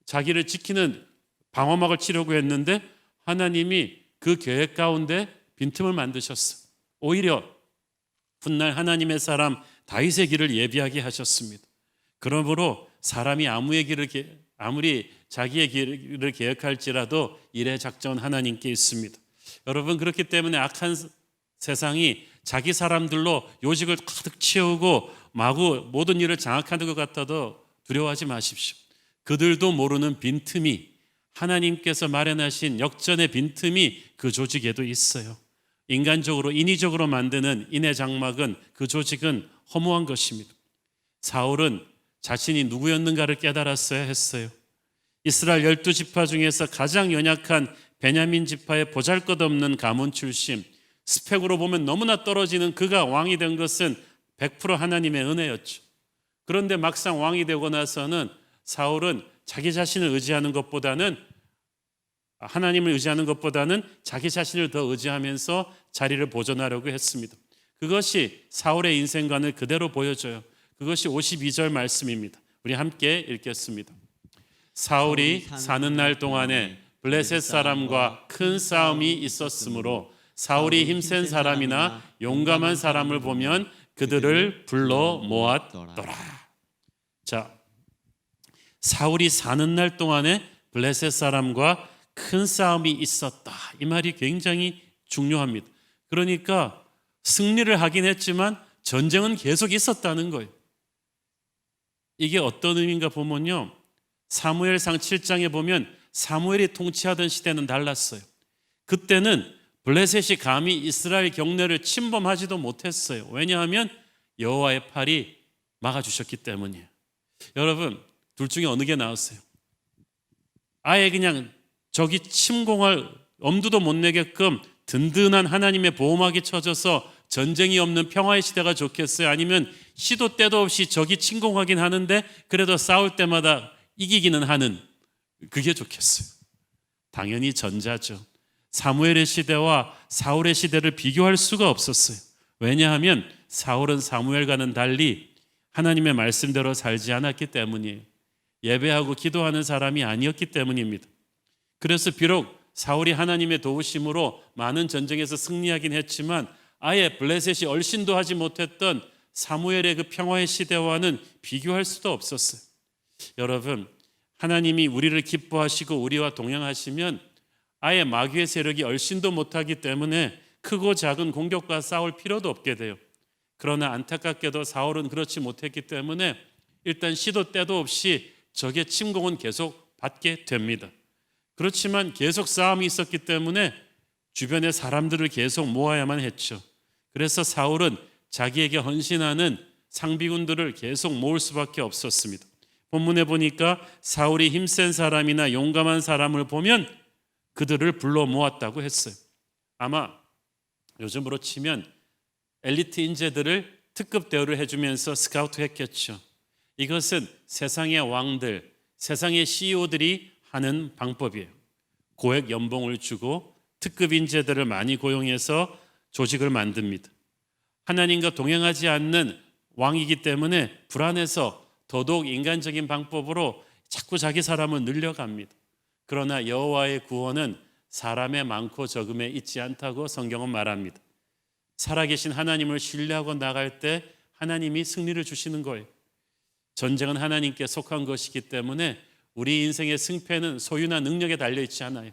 자기를 지키는 방어막을 치려고 했는데 하나님이 그 계획 가운데 빈틈을 만드셨어요. 오히려 훗날 하나님의 사람 다윗의 길을 예비하게 하셨습니다. 그러므로 사람이 아무리 자기의 길을 계획할지라도 일의 작전 하나님께 있습니다. 여러분, 그렇기 때문에 악한 세상이 자기 사람들로 요직을 가득 채우고 마구 모든 일을 장악하는 것 같아도 두려워하지 마십시오. 그들도 모르는 빈틈이, 하나님께서 마련하신 역전의 빈틈이 그 조직에도 있어요. 인간적으로 인위적으로 만드는 인해 장막은, 그 조직은 허무한 것입니다. 사울은 자신이 누구였는가를 깨달았어야 했어요. 이스라엘 12지파 중에서 가장 연약한 베냐민 지파의 보잘것없는 가문 출신, 스펙으로 보면 너무나 떨어지는 그가 왕이 된 것은 100% 하나님의 은혜였죠. 그런데 막상 왕이 되고 나서는 사울은 자기 자신을 의지하는 것보다는, 하나님을 의지하는 것보다는 자기 자신을 더 의지하면서 자리를 보존하려고 했습니다. 그것이 사울의 인생관을 그대로 보여줘요. 그것이 52절 말씀입니다. 우리 함께 읽겠습니다. 사울이 사는 날 동안에 블레셋 사람과 큰 싸움이 있었으므로 사울이 힘센 사람이나 용감한 사람을 보면 그들을 불러 모았더라. 자, 사울이 사는 날 동안에 블레셋 사람과 큰 싸움이 있었다. 이 말이 굉장히 중요합니다. 그러니까 승리를 하긴 했지만 전쟁은 계속 있었다는 거예요. 이게 어떤 의미인가 보면요, 사무엘상 7장에 보면 사무엘이 통치하던 시대는 달랐어요. 그때는 블레셋이 감히 이스라엘 경내를 침범하지도 못했어요. 왜냐하면 여호와의 팔이 막아주셨기 때문이에요. 여러분, 둘 중에 어느 게 나았어요? 아예 그냥 적이 침공할 엄두도 못 내게끔 든든한 하나님의 보호막이 쳐져서 전쟁이 없는 평화의 시대가 좋겠어요? 아니면 시도 때도 없이 적이 침공하긴 하는데 그래도 싸울 때마다 이기기는 하는, 그게 좋겠어요? 당연히 전자죠. 사무엘의 시대와 사울의 시대를 비교할 수가 없었어요. 왜냐하면 사울은 사무엘과는 달리 하나님의 말씀대로 살지 않았기 때문이에요. 예배하고 기도하는 사람이 아니었기 때문입니다. 그래서 비록 사울이 하나님의 도우심으로 많은 전쟁에서 승리하긴 했지만 아예 블레셋이 얼씬도 하지 못했던 사무엘의 그 평화의 시대와는 비교할 수도 없었어요. 여러분, 하나님이 우리를 기뻐하시고 우리와 동행하시면 아예 마귀의 세력이 얼씬도 못하기 때문에 크고 작은 공격과 싸울 필요도 없게 돼요. 그러나 안타깝게도 사울은 그렇지 못했기 때문에 일단 시도 때도 없이 적의 침공은 계속 받게 됩니다. 그렇지만 계속 싸움이 있었기 때문에 주변의 사람들을 계속 모아야만 했죠. 그래서 사울은 자기에게 헌신하는 상비군들을 계속 모을 수밖에 없었습니다. 본문에 보니까 사울이 힘센 사람이나 용감한 사람을 보면 그들을 불러 모았다고 했어요. 아마 요즘으로 치면 엘리트 인재들을 특급 대우를 해주면서 스카우트 했겠죠. 이것은 세상의 왕들, 세상의 CEO들이 하는 방법이에요. 고액 연봉을 주고 특급 인재들을 많이 고용해서 조직을 만듭니다. 하나님과 동행하지 않는 왕이기 때문에 불안해서 더더욱 인간적인 방법으로 자꾸 자기 사람을 늘려갑니다. 그러나 여호와의 구원은 사람의 많고 적음에 있지 않다고 성경은 말합니다. 살아계신 하나님을 신뢰하고 나갈 때 하나님이 승리를 주시는 거예요. 전쟁은 하나님께 속한 것이기 때문에 우리 인생의 승패는 소유나 능력에 달려있지 않아요.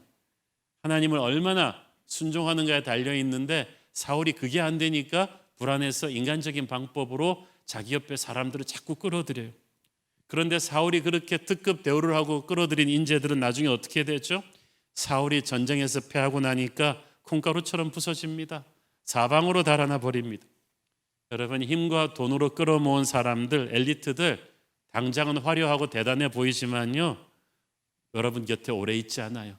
하나님을 얼마나 순종하는가에 달려있는데 사울이 그게 안 되니까 불안해서 인간적인 방법으로 자기 옆에 사람들을 자꾸 끌어들여요. 그런데 사울이 그렇게 특급 대우를 하고 끌어들인 인재들은 나중에 어떻게 되죠? 사울이 전쟁에서 패하고 나니까 콩가루처럼 부서집니다. 사방으로 달아나 버립니다. 여러분, 힘과 돈으로 끌어모은 사람들, 엘리트들 당장은 화려하고 대단해 보이지만요, 여러분 곁에 오래 있지 않아요.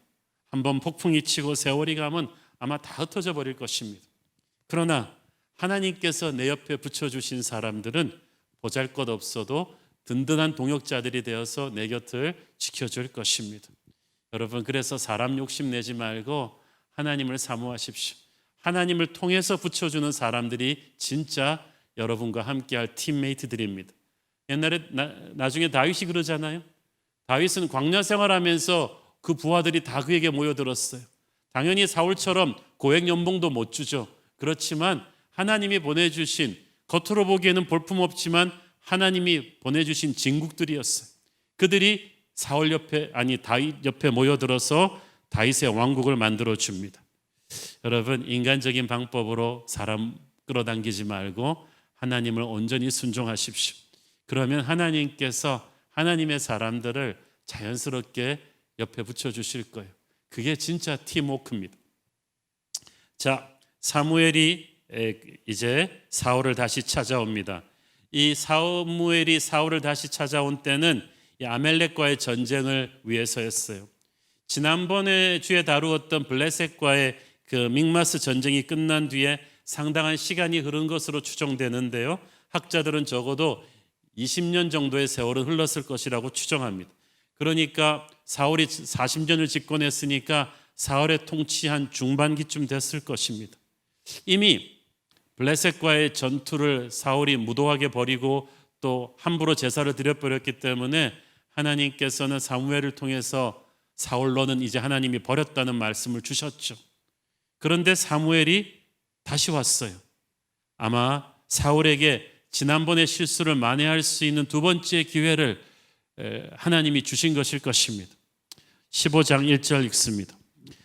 한번 폭풍이 치고 세월이 가면 아마 다 흩어져 버릴 것입니다. 그러나 하나님께서 내 옆에 붙여주신 사람들은 보잘것없어도 든든한 동역자들이 되어서 내 곁을 지켜줄 것입니다. 여러분, 그래서 사람 욕심 내지 말고 하나님을 사모하십시오. 하나님을 통해서 붙여주는 사람들이 진짜 여러분과 함께할 팀메이트들입니다. 옛날에 나중에 다윗이 그러잖아요. 다윗은 광야 생활하면서 그 부하들이 다 그에게 모여들었어요. 당연히 사울처럼 고액 연봉도 못 주죠. 그렇지만 하나님이 보내주신, 겉으로 보기에는 볼품없지만 하나님이 보내주신 진국들이었어요. 그들이 사울 옆에, 아니 다윗 옆에 모여들어서 다윗의 왕국을 만들어 줍니다. 여러분, 인간적인 방법으로 사람 끌어당기지 말고 하나님을 온전히 순종하십시오. 그러면 하나님께서 하나님의 사람들을 자연스럽게 옆에 붙여주실 거예요. 그게 진짜 팀워크입니다. 자, 사무엘이 이제 사울을 다시 찾아옵니다. 이 사무엘이 사울을 다시 찾아온 때는 이 아멜렉과의 전쟁을 위해서였어요. 지난번에 주에 다루었던 블레셋과의 그 믹마스 전쟁이 끝난 뒤에 상당한 시간이 흐른 것으로 추정되는데요. 학자들은 적어도 20년 정도의 세월은 흘렀을 것이라고 추정합니다. 그러니까 사울이 40년을 집권했으니까 사울의 통치한 중반기쯤 됐을 것입니다. 이미 블레셋과의 전투를 사울이 무도하게 벌이고 또 함부로 제사를 드려버렸기 때문에 하나님께서는 사무엘을 통해서 사울 너는 이제 하나님이 버렸다는 말씀을 주셨죠. 그런데 사무엘이 다시 왔어요. 아마 사울에게 지난번의 실수를 만회할 수 있는 두 번째 기회를 하나님이 주신 것일 것입니다. 15장 1절 읽습니다.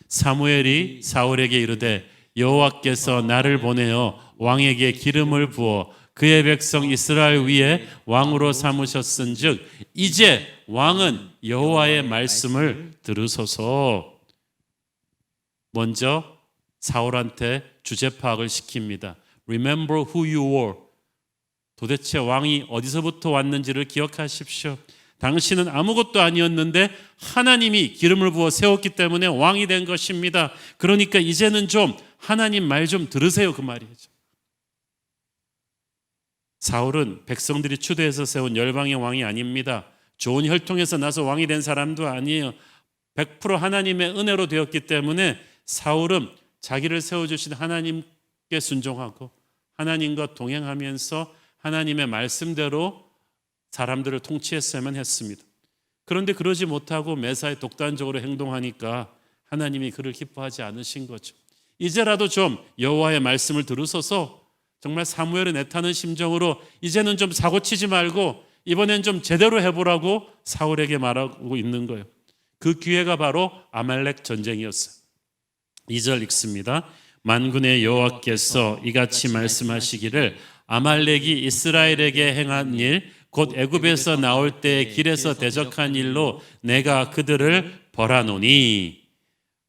사무엘이 사울에게 이르되 여호와께서 나를 보내어 왕에게 기름을 부어 그의 백성 이스라엘 위에 왕으로 삼으셨은즉 이제 왕은 여호와의 말씀을 들으소서. 먼저 사울한테 주제 파악을 시킵니다. Remember who you were. 도대체 왕이 어디서부터 왔는지를 기억하십시오. 당신은 아무것도 아니었는데 하나님이 기름을 부어 세웠기 때문에 왕이 된 것입니다. 그러니까 이제는 좀 하나님 말 좀 들으세요, 그 말이죠. 사울은 백성들이 추대해서 세운 열방의 왕이 아닙니다. 좋은 혈통에서 나서 왕이 된 사람도 아니에요. 100% 하나님의 은혜로 되었기 때문에 사울은 자기를 세워주신 하나님께 순종하고 하나님과 동행하면서 하나님의 말씀대로 사람들을 통치했어야만 했습니다. 그런데 그러지 못하고 매사에 독단적으로 행동하니까 하나님이 그를 기뻐하지 않으신 거죠. 이제라도 좀 여호와의 말씀을 들으소서. 정말 사무엘은 애타는 심정으로 이제는 좀 사고치지 말고 이번엔 좀 제대로 해보라고 사울에게 말하고 있는 거예요. 그 기회가 바로 아말렉 전쟁이었어요. 2절 읽습니다. 만군의 여호와께서 이같이 말씀하시기를 아말렉이 이스라엘에게 행한 일 곧 애굽에서 나올 때 길에서 대적한 일로 내가 그들을 벌하노니.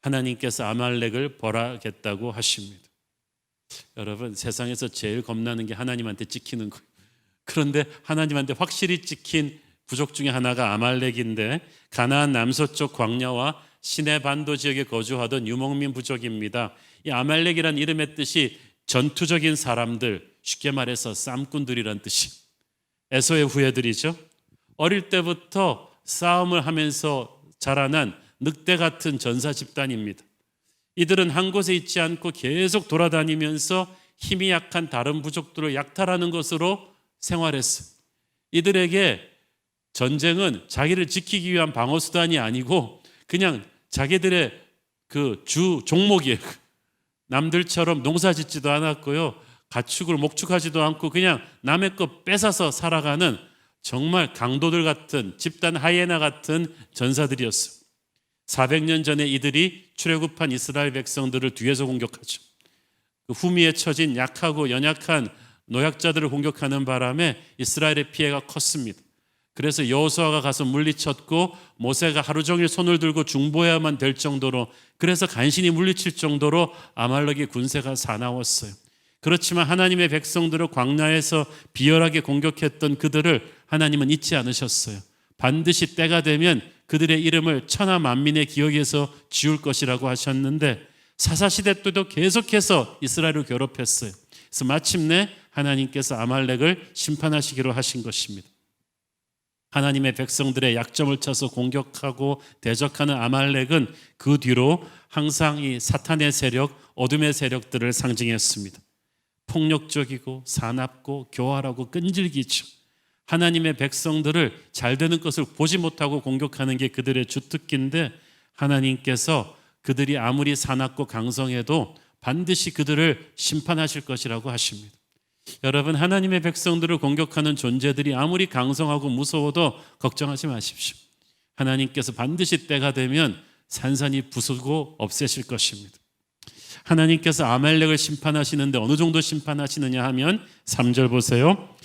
하나님께서 아말렉을 벌하겠다고 하십니다. 여러분, 세상에서 제일 겁나는 게 하나님한테 찍히는 거예요. 그런데 하나님한테 확실히 찍힌 부족 중에 하나가 아말렉인데 가나안 남서쪽 광야와 시내 반도 지역에 거주하던 유목민 부족입니다. 이 아말렉이란 이름의 뜻이 전투적인 사람들, 쉽게 말해서 쌈꾼들이란 뜻이. 에서의 후예들이죠. 어릴 때부터 싸움을 하면서 자라난 늑대 같은 전사 집단입니다. 이들은 한 곳에 있지 않고 계속 돌아다니면서 힘이 약한 다른 부족들을 약탈하는 것으로 생활했어요. 이들에게 전쟁은 자기를 지키기 위한 방어 수단이 아니고 그냥 자기들의 그 주 종목이에요. 남들처럼 농사 짓지도 않았고요. 가축을 목축하지도 않고 그냥 남의 것 뺏어서 살아가는 정말 강도들 같은 집단 하이에나 같은 전사들이었어요. 400년 전에 이들이 출애굽한 이스라엘 백성들을 뒤에서 공격하죠. 그 후미에 처진 약하고 연약한 노약자들을 공격하는 바람에 이스라엘의 피해가 컸습니다. 그래서 여호수아가 가서 물리쳤고 모세가 하루 종일 손을 들고 중보해야만 될 정도로, 그래서 간신히 물리칠 정도로 아말렉의 군세가 사나웠어요. 그렇지만 하나님의 백성들을 광야에서 비열하게 공격했던 그들을 하나님은 잊지 않으셨어요. 반드시 때가 되면 그들의 이름을 천하 만민의 기억에서 지울 것이라고 하셨는데 사사시대 때도 계속해서 이스라엘을 괴롭혔어요. 그래서 마침내 하나님께서 아말렉을 심판하시기로 하신 것입니다. 하나님의 백성들의 약점을 쳐서 공격하고 대적하는 아말렉은 그 뒤로 항상 이 사탄의 세력, 어둠의 세력들을 상징했습니다. 폭력적이고 사납고 교활하고 끈질기죠. 하나님의 백성들을 잘 되는 것을 보지 못하고 공격하는 게 그들의 주특기인데 하나님께서 그들이 아무리 사납고 강성해도 반드시 그들을 심판하실 것이라고 하십니다. 여러분, 하나님의 백성들을 공격하는 존재들이 아무리 강성하고 무서워도 걱정하지 마십시오. 하나님께서 반드시 때가 되면 산산이 부수고 없애실 것입니다. 하나님께서 아말렉을 심판하시는데 어느 정도 심판하시느냐 하면 3절 보세요.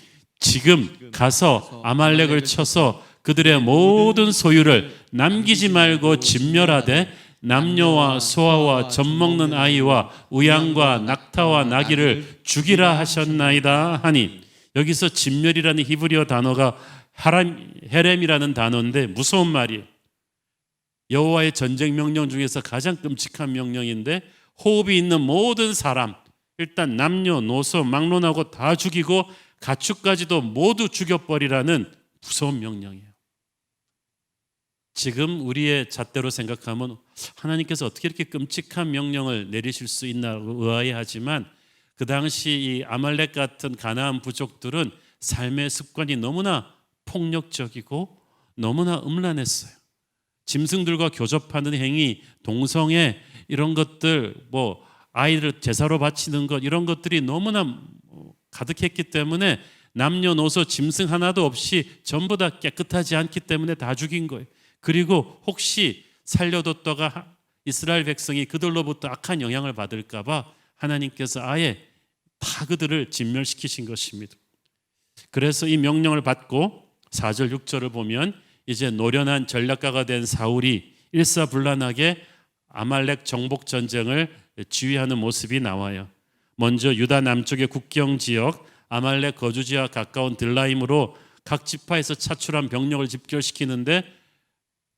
지금 가서 아말렉을 쳐서 그들의 모든 소유를 남기지 말고 진멸하되 남녀와 소아와 젖먹는 아이와 우양과 낙타와 나귀를 죽이라 하셨나이다 하니, 여기서 진멸이라는 히브리어 단어가 헤렘이라는 단어인데 무서운 말이에요. 여호와의 전쟁 명령 중에서 가장 끔찍한 명령인데 호흡이 있는 모든 사람, 일단 남녀노소 막론하고 다 죽이고 가축까지도 모두 죽여버리라는 무서운 명령이에요. 지금 우리의 잣대로 생각하면 하나님께서 어떻게 이렇게 끔찍한 명령을 내리실 수 있나고 의아해하지만 그 당시 이 아말렉 같은 가나안 부족들은 삶의 습관이 너무나 폭력적이고 너무나 음란했어요. 짐승들과 교접하는 행위, 동성애 이런 것들, 뭐 아이를 제사로 바치는 것 이런 것들이 너무나 가득했기 때문에 남녀노소 짐승 하나도 없이 전부 다 깨끗하지 않기 때문에 다 죽인 거예요. 그리고 혹시 살려뒀다가 이스라엘 백성이 그들로부터 악한 영향을 받을까 봐 하나님께서 아예 다 그들을 진멸시키신 것입니다. 그래서 이 명령을 받고 4절 6절을 보면 이제 노련한 전략가가 된 사울이 일사불란하게 아말렉 정복 전쟁을 지휘하는 모습이 나와요. 먼저 유다 남쪽의 국경 지역 아말렉 거주지와 가까운 들라임으로 각 지파에서 차출한 병력을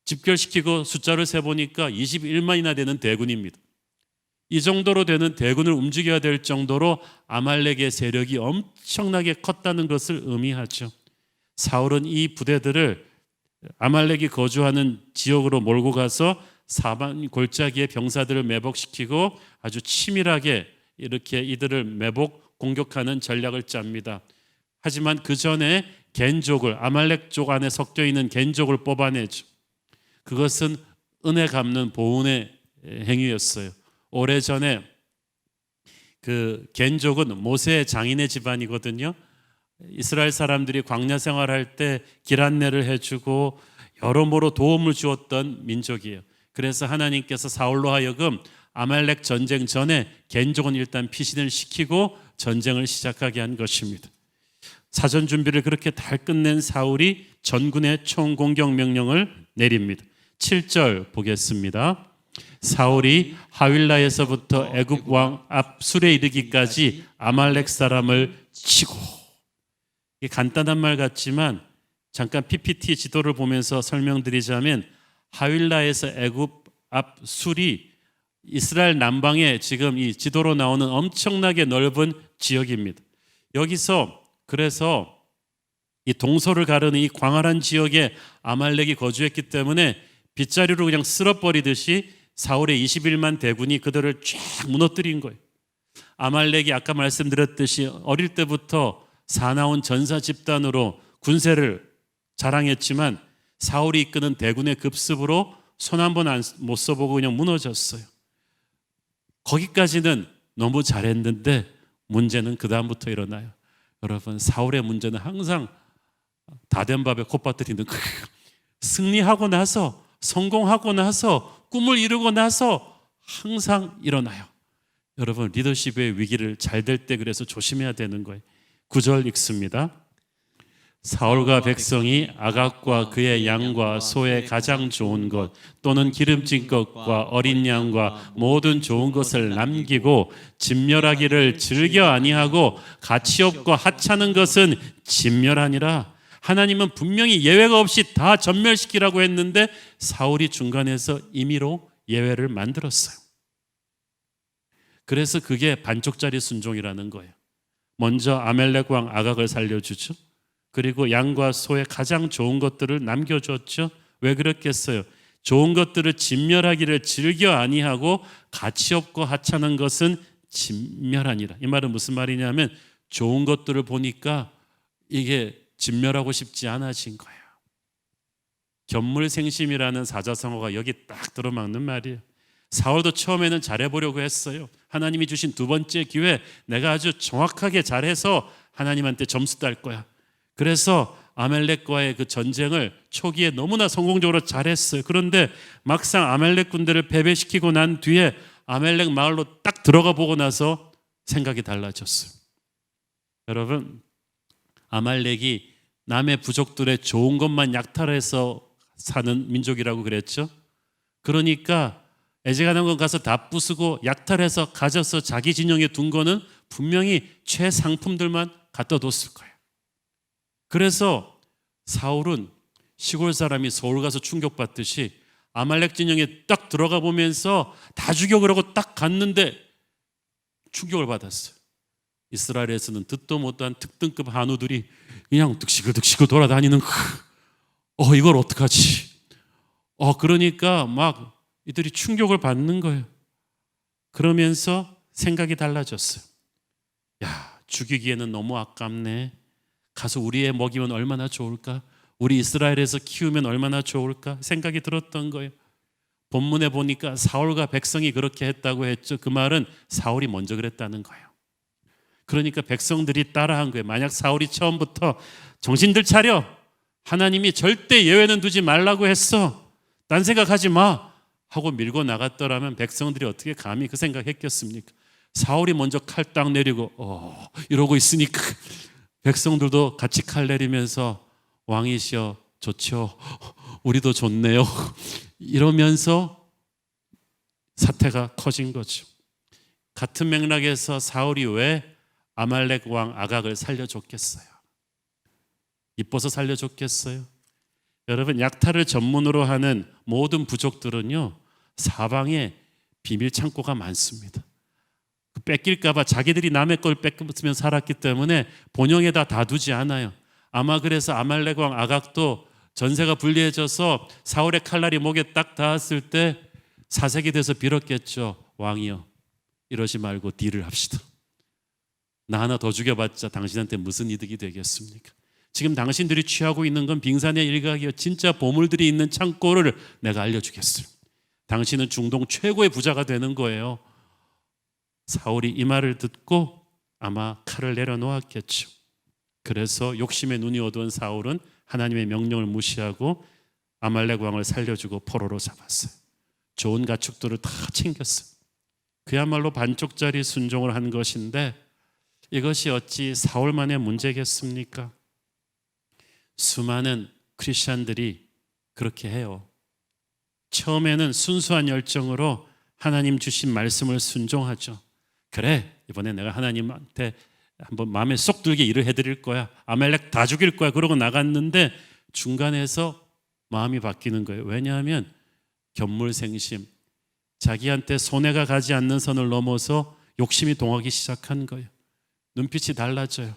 집결시키고 숫자를 세보니까 21만이나 되는 대군입니다. 이 정도로 되는 대군을 움직여야 될 정도로 아말렉의 세력이 엄청나게 컸다는 것을 의미하죠. 사울은 이 부대들을 아말렉이 거주하는 지역으로 몰고 가서 사방 골짜기의 병사들을 매복시키고 아주 치밀하게 이렇게 이들을 매복 공격하는 전략을 짭니다. 하지만 그 전에 겐족을, 아말렉 쪽 안에 섞여 있는 겐족을 뽑아내죠. 그것은 은혜 갚는 보훈의 행위였어요. 오래전에 그 겐족은 모세의 장인의 집안이거든요. 이스라엘 사람들이 광야 생활할 때 길 안내를 해주고 여러모로 도움을 주었던 민족이에요. 그래서 하나님께서 사울로 하여금 아말렉 전쟁 전에 겐족은 일단 피신을 시키고 전쟁을 시작하게 한 것입니다. 사전 준비를 그렇게 다 끝낸 사울이 전군의 총공격 명령을 내립니다. 7절 보겠습니다. 사울이 하윌라에서부터 애굽 왕 압술에 이르기까지 아말렉 사람을 치고, 이게 간단한 말 같지만 잠깐 PPT 지도를 보면서 설명드리자면 하윌라에서 애굽 압술이 이스라엘 남방에 지금 이 지도로 나오는 엄청나게 넓은 지역입니다. 여기서 그래서 이 동서를 가르는 이 광활한 지역에 아말렉이 거주했기 때문에 빗자루로 그냥 쓸어버리듯이 사울의 21만 대군이 그들을 쫙 무너뜨린 거예요. 아말렉이 아까 말씀드렸듯이 어릴 때부터 사나운 전사 집단으로 군세를 자랑했지만 사울이 이끄는 대군의 급습으로 손 한 번 못 써보고 그냥 무너졌어요. 거기까지는 너무 잘했는데 문제는 그 다음부터 일어나요. 여러분, 사울의 문제는 항상 다 된 밥에 콧 빠뜨리는 거예요. 승리하고 나서, 성공하고 나서, 꿈을 이루고 나서 항상 일어나요. 여러분, 리더십의 위기를 잘 될 때 그래서 조심해야 되는 거예요. 9절 읽습니다. 사울과 백성이 아각과 그의 양과 소의 가장 좋은 것 또는 기름진 것과 어린 양과 모든 좋은 것을 남기고 진멸하기를 즐겨 아니하고 가치 없고 하찮은 것은 진멸하니라. 하나님은 분명히 예외가 없이 다 전멸시키라고 했는데 사울이 중간에서 임의로 예외를 만들었어요. 그래서 그게 반쪽짜리 순종이라는 거예요. 먼저 아멜렉 왕 아각을 살려주죠. 그리고 양과 소의 가장 좋은 것들을 남겨줬죠. 왜 그랬겠어요? 좋은 것들을 진멸하기를 즐겨 아니하고 가치 없고 하찮은 것은 진멸하니라. 이 말은 무슨 말이냐면 좋은 것들을 보니까 이게 진멸하고 싶지 않아진 거예요. 견물생심이라는 사자성어가 여기 딱 들어맞는 말이에요. 사울도 처음에는 잘해보려고 했어요. 하나님이 주신 두 번째 기회, 내가 아주 정확하게 잘해서 하나님한테 점수 딸 거야. 그래서 아멜렉과의 그 전쟁을 초기에 너무나 성공적으로 잘했어요. 그런데 막상 아멜렉 군대를 패배시키고 난 뒤에 아멜렉 마을로 딱 들어가 보고 나서 생각이 달라졌어요. 여러분, 아말렉이 남의 부족들의 좋은 것만 약탈해서 사는 민족이라고 그랬죠. 그러니까 애제가나건 가서 다 부수고 약탈해서 가져서 자기 진영에 둔 거는 분명히 최상품들만 갖다 뒀을 거예요. 그래서 사울은 시골 사람이 서울 가서 충격받듯이 아말렉 진영에 딱 들어가 보면서 다 죽여 그러고 딱 갔는데 충격을 받았어요. 이스라엘에서는 듣도 못한 특등급 한우들이 그냥 득시고 돌아다니는 이걸 어떡하지? 그러니까 막 이들이 충격을 받는 거예요. 그러면서 생각이 달라졌어요. 야, 죽이기에는 너무 아깝네. 가서 우리 애 먹이면 얼마나 좋을까? 우리 이스라엘에서 키우면 얼마나 좋을까? 생각이 들었던 거예요. 본문에 보니까 사울과 백성이 그렇게 했다고 했죠. 그 말은 사울이 먼저 그랬다는 거예요. 그러니까 백성들이 따라한 거예요. 만약 사울이 처음부터 정신들 차려, 하나님이 절대 예외는 두지 말라고 했어, 딴 생각하지 마 하고 밀고 나갔더라면 백성들이 어떻게 감히 그 생각했겠습니까? 사울이 먼저 칼 딱 내리고 이러고 있으니까 백성들도 같이 칼 내리면서 왕이시여 좋죠, 우리도 좋네요 이러면서 사태가 커진 거죠. 같은 맥락에서 사울이 왜 아말렉 왕 아각을 살려줬겠어요? 이뻐서 살려줬겠어요? 여러분, 약탈을 전문으로 하는 모든 부족들은요, 사방에 비밀 창고가 많습니다. 뺏길까 봐 자기들이 남의 걸 뺏으면 살았기 때문에 본영에다 다 두지 않아요. 아마 그래서 아말렉 왕 아각도 전세가 불리해져서 사울의 칼날이 목에 딱 닿았을 때 사색이 돼서 빌었겠죠. 왕이여, 이러지 말고 딜을 합시다. 나 하나 더 죽여봤자 당신한테 무슨 이득이 되겠습니까? 지금 당신들이 취하고 있는 건 빙산의 일각이요, 진짜 보물들이 있는 창고를 내가 알려주겠어요. 당신은 중동 최고의 부자가 되는 거예요. 사울이 이 말을 듣고 아마 칼을 내려놓았겠죠. 그래서 욕심에 눈이 어두운 사울은 하나님의 명령을 무시하고 아말렉 왕을 살려주고 포로로 잡았어요. 좋은 가축들을 다 챙겼어요. 그야말로 반쪽짜리 순종을 한 것인데 이것이 어찌 사울만의 문제겠습니까? 수많은 크리스천들이 그렇게 해요. 처음에는 순수한 열정으로 하나님 주신 말씀을 순종하죠. 그래, 이번에 내가 하나님한테 한번 마음에 쏙 들게 일을 해드릴 거야, 아말렉 다 죽일 거야, 그러고 나갔는데 중간에서 마음이 바뀌는 거예요. 왜냐하면 견물생심, 자기한테 손해가 가지 않는 선을 넘어서 욕심이 동하기 시작한 거예요. 눈빛이 달라져요.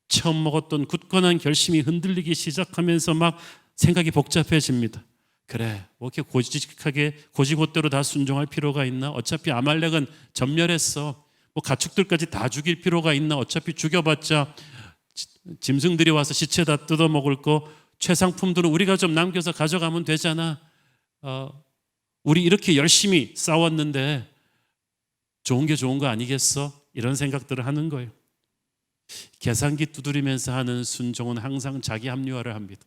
처음 먹었던 굳건한 결심이 흔들리기 시작하면서 막 생각이 복잡해집니다. 그래, 뭐 이렇게 고지식하게 고지고대로 다 순종할 필요가 있나? 어차피 아말렉은 전멸했어. 뭐 가축들까지 다 죽일 필요가 있나? 어차피 죽여봤자 짐승들이 와서 시체 다 뜯어먹을 거, 최상품들은 우리가 좀 남겨서 가져가면 되잖아. 우리 이렇게 열심히 싸웠는데 좋은 게 좋은 거 아니겠어? 이런 생각들을 하는 거예요. 계산기 두드리면서 하는 순종은 항상 자기 합리화를 합니다.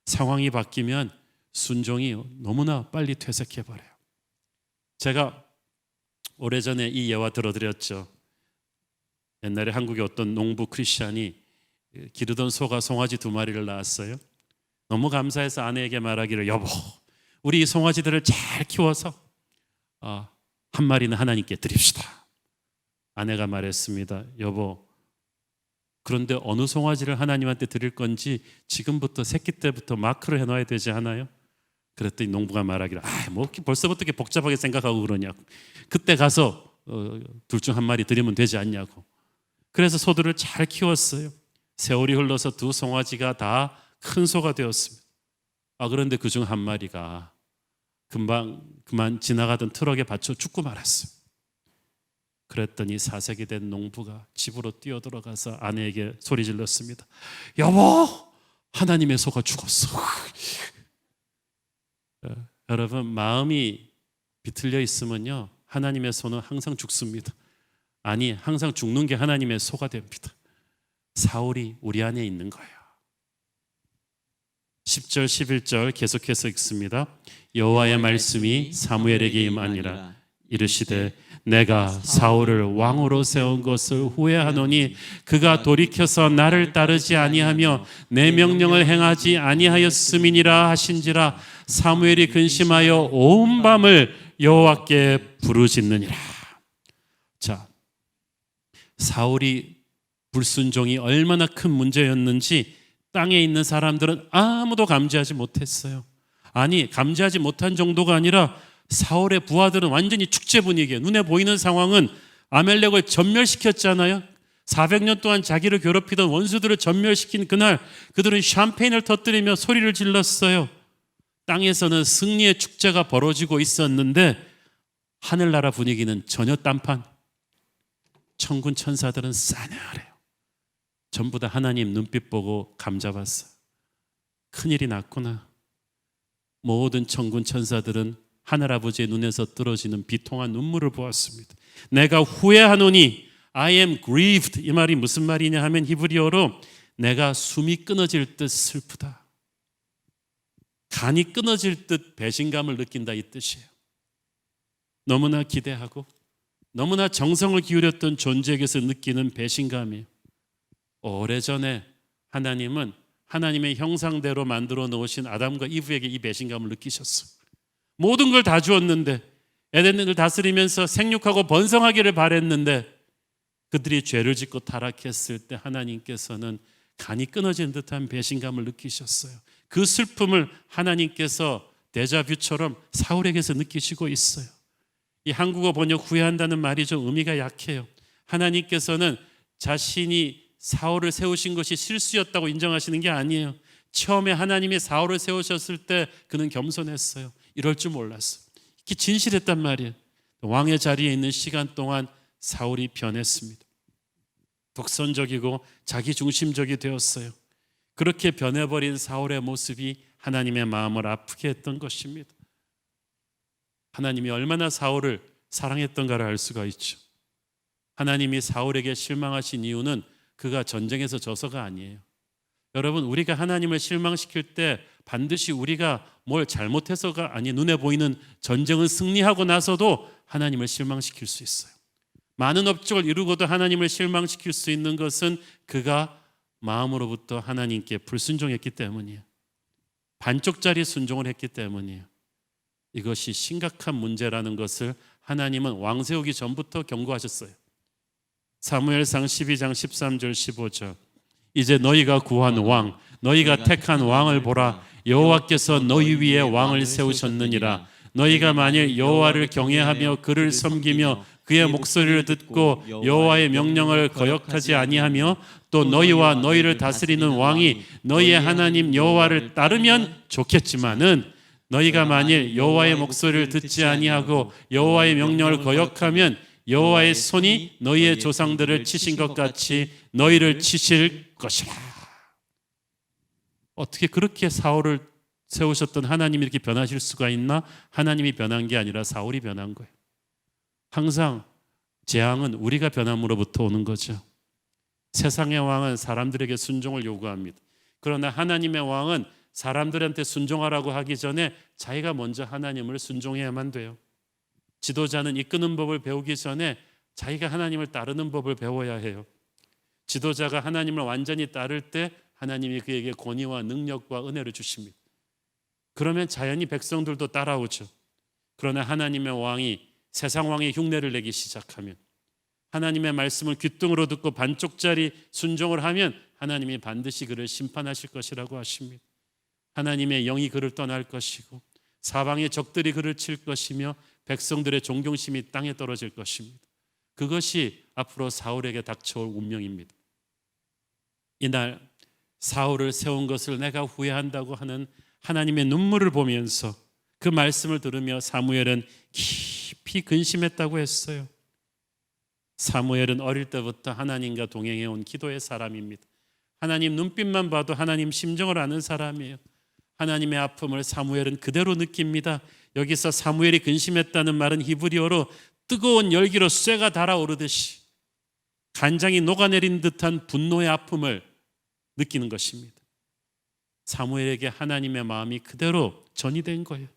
상황이 바뀌면 순종이 너무나 빨리 퇴색해버려요. 제가 오래전에 이 예화 들어드렸죠. 옛날에 한국의 어떤 농부 크리스찬이 기르던 소가 송아지 2마리를 낳았어요. 너무 감사해서 아내에게 말하기를, 여보, 우리 이 송아지들을 잘 키워서 한 마리는 하나님께 드립시다. 아내가 말했습니다. 여보, 그런데 어느 송아지를 하나님한테 드릴 건지 지금부터 새끼 때부터 마크를 해놔야 되지 않아요? 그랬더니 농부가 말하기를, 뭐 벌써부터 이렇게 복잡하게 생각하고 그러냐고. 그때 가서 둘 중 한 마리 드리면 되지 않냐고. 그래서 소들을 잘 키웠어요. 세월이 흘러서 2 송아지가 다 큰 소가 되었습니다. 그런데 그중 한 마리가 그만 지나가던 트럭에 받쳐 죽고 말았어요. 그랬더니 사색이 된 농부가 집으로 뛰어들어가서 아내에게 소리 질렀습니다. 여보, 하나님의 소가 죽었어. 여러분, 마음이 비틀려 있으면요, 하나님의 소는 항상 죽습니다. 아니, 항상 죽는 게 하나님의 소가 됩니다. 사울이 우리 안에 있는 거예요. 10절 11절 계속해서 읽습니다. 여호와의 말씀이 사무엘에게 임하니라. 이르시되 내가 사울을 왕으로 세운 것을 후회하노니 그가 돌이켜서 나를 따르지 아니하며 내 명령을 행하지 아니하였음이니라 하신지라. 사무엘이 근심하여 온 밤을 여호와께 부르짖느니라. 자, 사울이 불순종이 얼마나 큰 문제였는지 땅에 있는 사람들은 아무도 감지하지 못했어요. 아니, 감지하지 못한 정도가 아니라 사울의 부하들은 완전히 축제 분위기예요. 눈에 보이는 상황은 아멜렉을 전멸시켰잖아요. 400년 동안 자기를 괴롭히던 원수들을 전멸시킨 그날 그들은 샴페인을 터뜨리며 소리를 질렀어요. 땅에서는 승리의 축제가 벌어지고 있었는데 하늘나라 분위기는 전혀 딴판. 천군 천사들은 싸늘해요. 전부 다 하나님 눈빛 보고 감잡았어요. 큰일이 났구나. 모든 천군 천사들은 하늘아버지의 눈에서 떨어지는 비통한 눈물을 보았습니다. 내가 후회하노니 I am grieved. 이 말이 무슨 말이냐 하면 히브리어로 내가 숨이 끊어질 듯 슬프다. 간이 끊어질 듯 배신감을 느낀다, 이 뜻이에요. 너무나 기대하고 너무나 정성을 기울였던 존재에게서 느끼는 배신감이에요. 오래전에 하나님은 하나님의 형상대로 만들어 놓으신 아담과 이브에게 이 배신감을 느끼셨어요. 모든 걸 다 주었는데, 에덴을 다스리면서 생육하고 번성하기를 바랬는데 그들이 죄를 짓고 타락했을 때 하나님께서는 간이 끊어진 듯한 배신감을 느끼셨어요. 그 슬픔을 하나님께서 데자뷰처럼 사울에게서 느끼시고 있어요. 이 한국어 번역 후회한다는 말이 좀 의미가 약해요. 하나님께서는 자신이 사울을 세우신 것이 실수였다고 인정하시는 게 아니에요. 처음에 하나님이 사울을 세우셨을 때 그는 겸손했어요. 이럴 줄 몰랐어요. 이렇게 진실했단 말이에요. 왕의 자리에 있는 시간 동안 사울이 변했습니다. 독선적이고 자기중심적이 되었어요. 그렇게 변해버린 사울의 모습이 하나님의 마음을 아프게 했던 것입니다. 하나님이 얼마나 사울을 사랑했던가를 알 수가 있죠. 하나님이 사울에게 실망하신 이유는 그가 전쟁에서 져서가 아니에요. 여러분, 우리가 하나님을 실망시킬 때 반드시 우리가 뭘 잘못해서가 아니, 눈에 보이는 전쟁은 승리하고 나서도 하나님을 실망시킬 수 있어요. 많은 업적을 이루고도 하나님을 실망시킬 수 있는 것은 그가 마음으로부터 하나님께 불순종했기 때문이에요. 반쪽짜리 순종을 했기 때문이에요. 이것이 심각한 문제라는 것을 하나님은 왕 세우기 전부터 경고하셨어요. 사무엘상 12장 13절 15절. 이제 너희가 구한 왕, 너희가 택한 왕을 보라. 여호와께서 너희 위에 왕을 세우셨느니라. 너희가 만일 여호와를 경외하며 그를 섬기며 그의 목소리를 듣고 여호와의 명령을 거역하지 아니하며 또 너희와 너희를 다스리는 왕이 너희의 하나님 여호와를 따르면 좋겠지만은 너희가 만일 여호와의 목소리를 듣지 아니하고 여호와의 명령을 거역하면 여호와의 손이 너희의 조상들을 치신 것 같이 너희를 치실 것이라. 어떻게 그렇게 사울을 세우셨던 하나님이 이렇게 변하실 수가 있나? 하나님이 변한 게 아니라 사울이 변한 거예요. 항상 재앙은 우리가 변함으로부터 오는 거죠. 세상의 왕은 사람들에게 순종을 요구합니다. 그러나 하나님의 왕은 사람들한테 순종하라고 하기 전에 자기가 먼저 하나님을 순종해야만 돼요. 지도자는 이끄는 법을 배우기 전에 자기가 하나님을 따르는 법을 배워야 해요. 지도자가 하나님을 완전히 따를 때 하나님이 그에게 권위와 능력과 은혜를 주십니다. 그러면 자연히 백성들도 따라오죠. 그러나 하나님의 왕이 세상 왕의 흉내를 내기 시작하면, 하나님의 말씀을 귓등으로 듣고 반쪽짜리 순종을 하면 하나님이 반드시 그를 심판하실 것이라고 하십니다. 하나님의 영이 그를 떠날 것이고 사방의 적들이 그를 칠 것이며 백성들의 존경심이 땅에 떨어질 것입니다. 그것이 앞으로 사울에게 닥쳐올 운명입니다. 이날 사울을 세운 것을 내가 후회한다고 하는 하나님의 눈물을 보면서 그 말씀을 들으며 사무엘은 깊이 근심했다고 했어요. 사무엘은 어릴 때부터 하나님과 동행해온 기도의 사람입니다. 하나님 눈빛만 봐도 하나님 심정을 아는 사람이에요. 하나님의 아픔을 사무엘은 그대로 느낍니다. 여기서 사무엘이 근심했다는 말은 히브리어로 뜨거운 열기로 쇠가 달아오르듯이 간장이 녹아내린 듯한 분노의 아픔을 느끼는 것입니다. 사무엘에게 하나님의 마음이 그대로 전이된 거예요.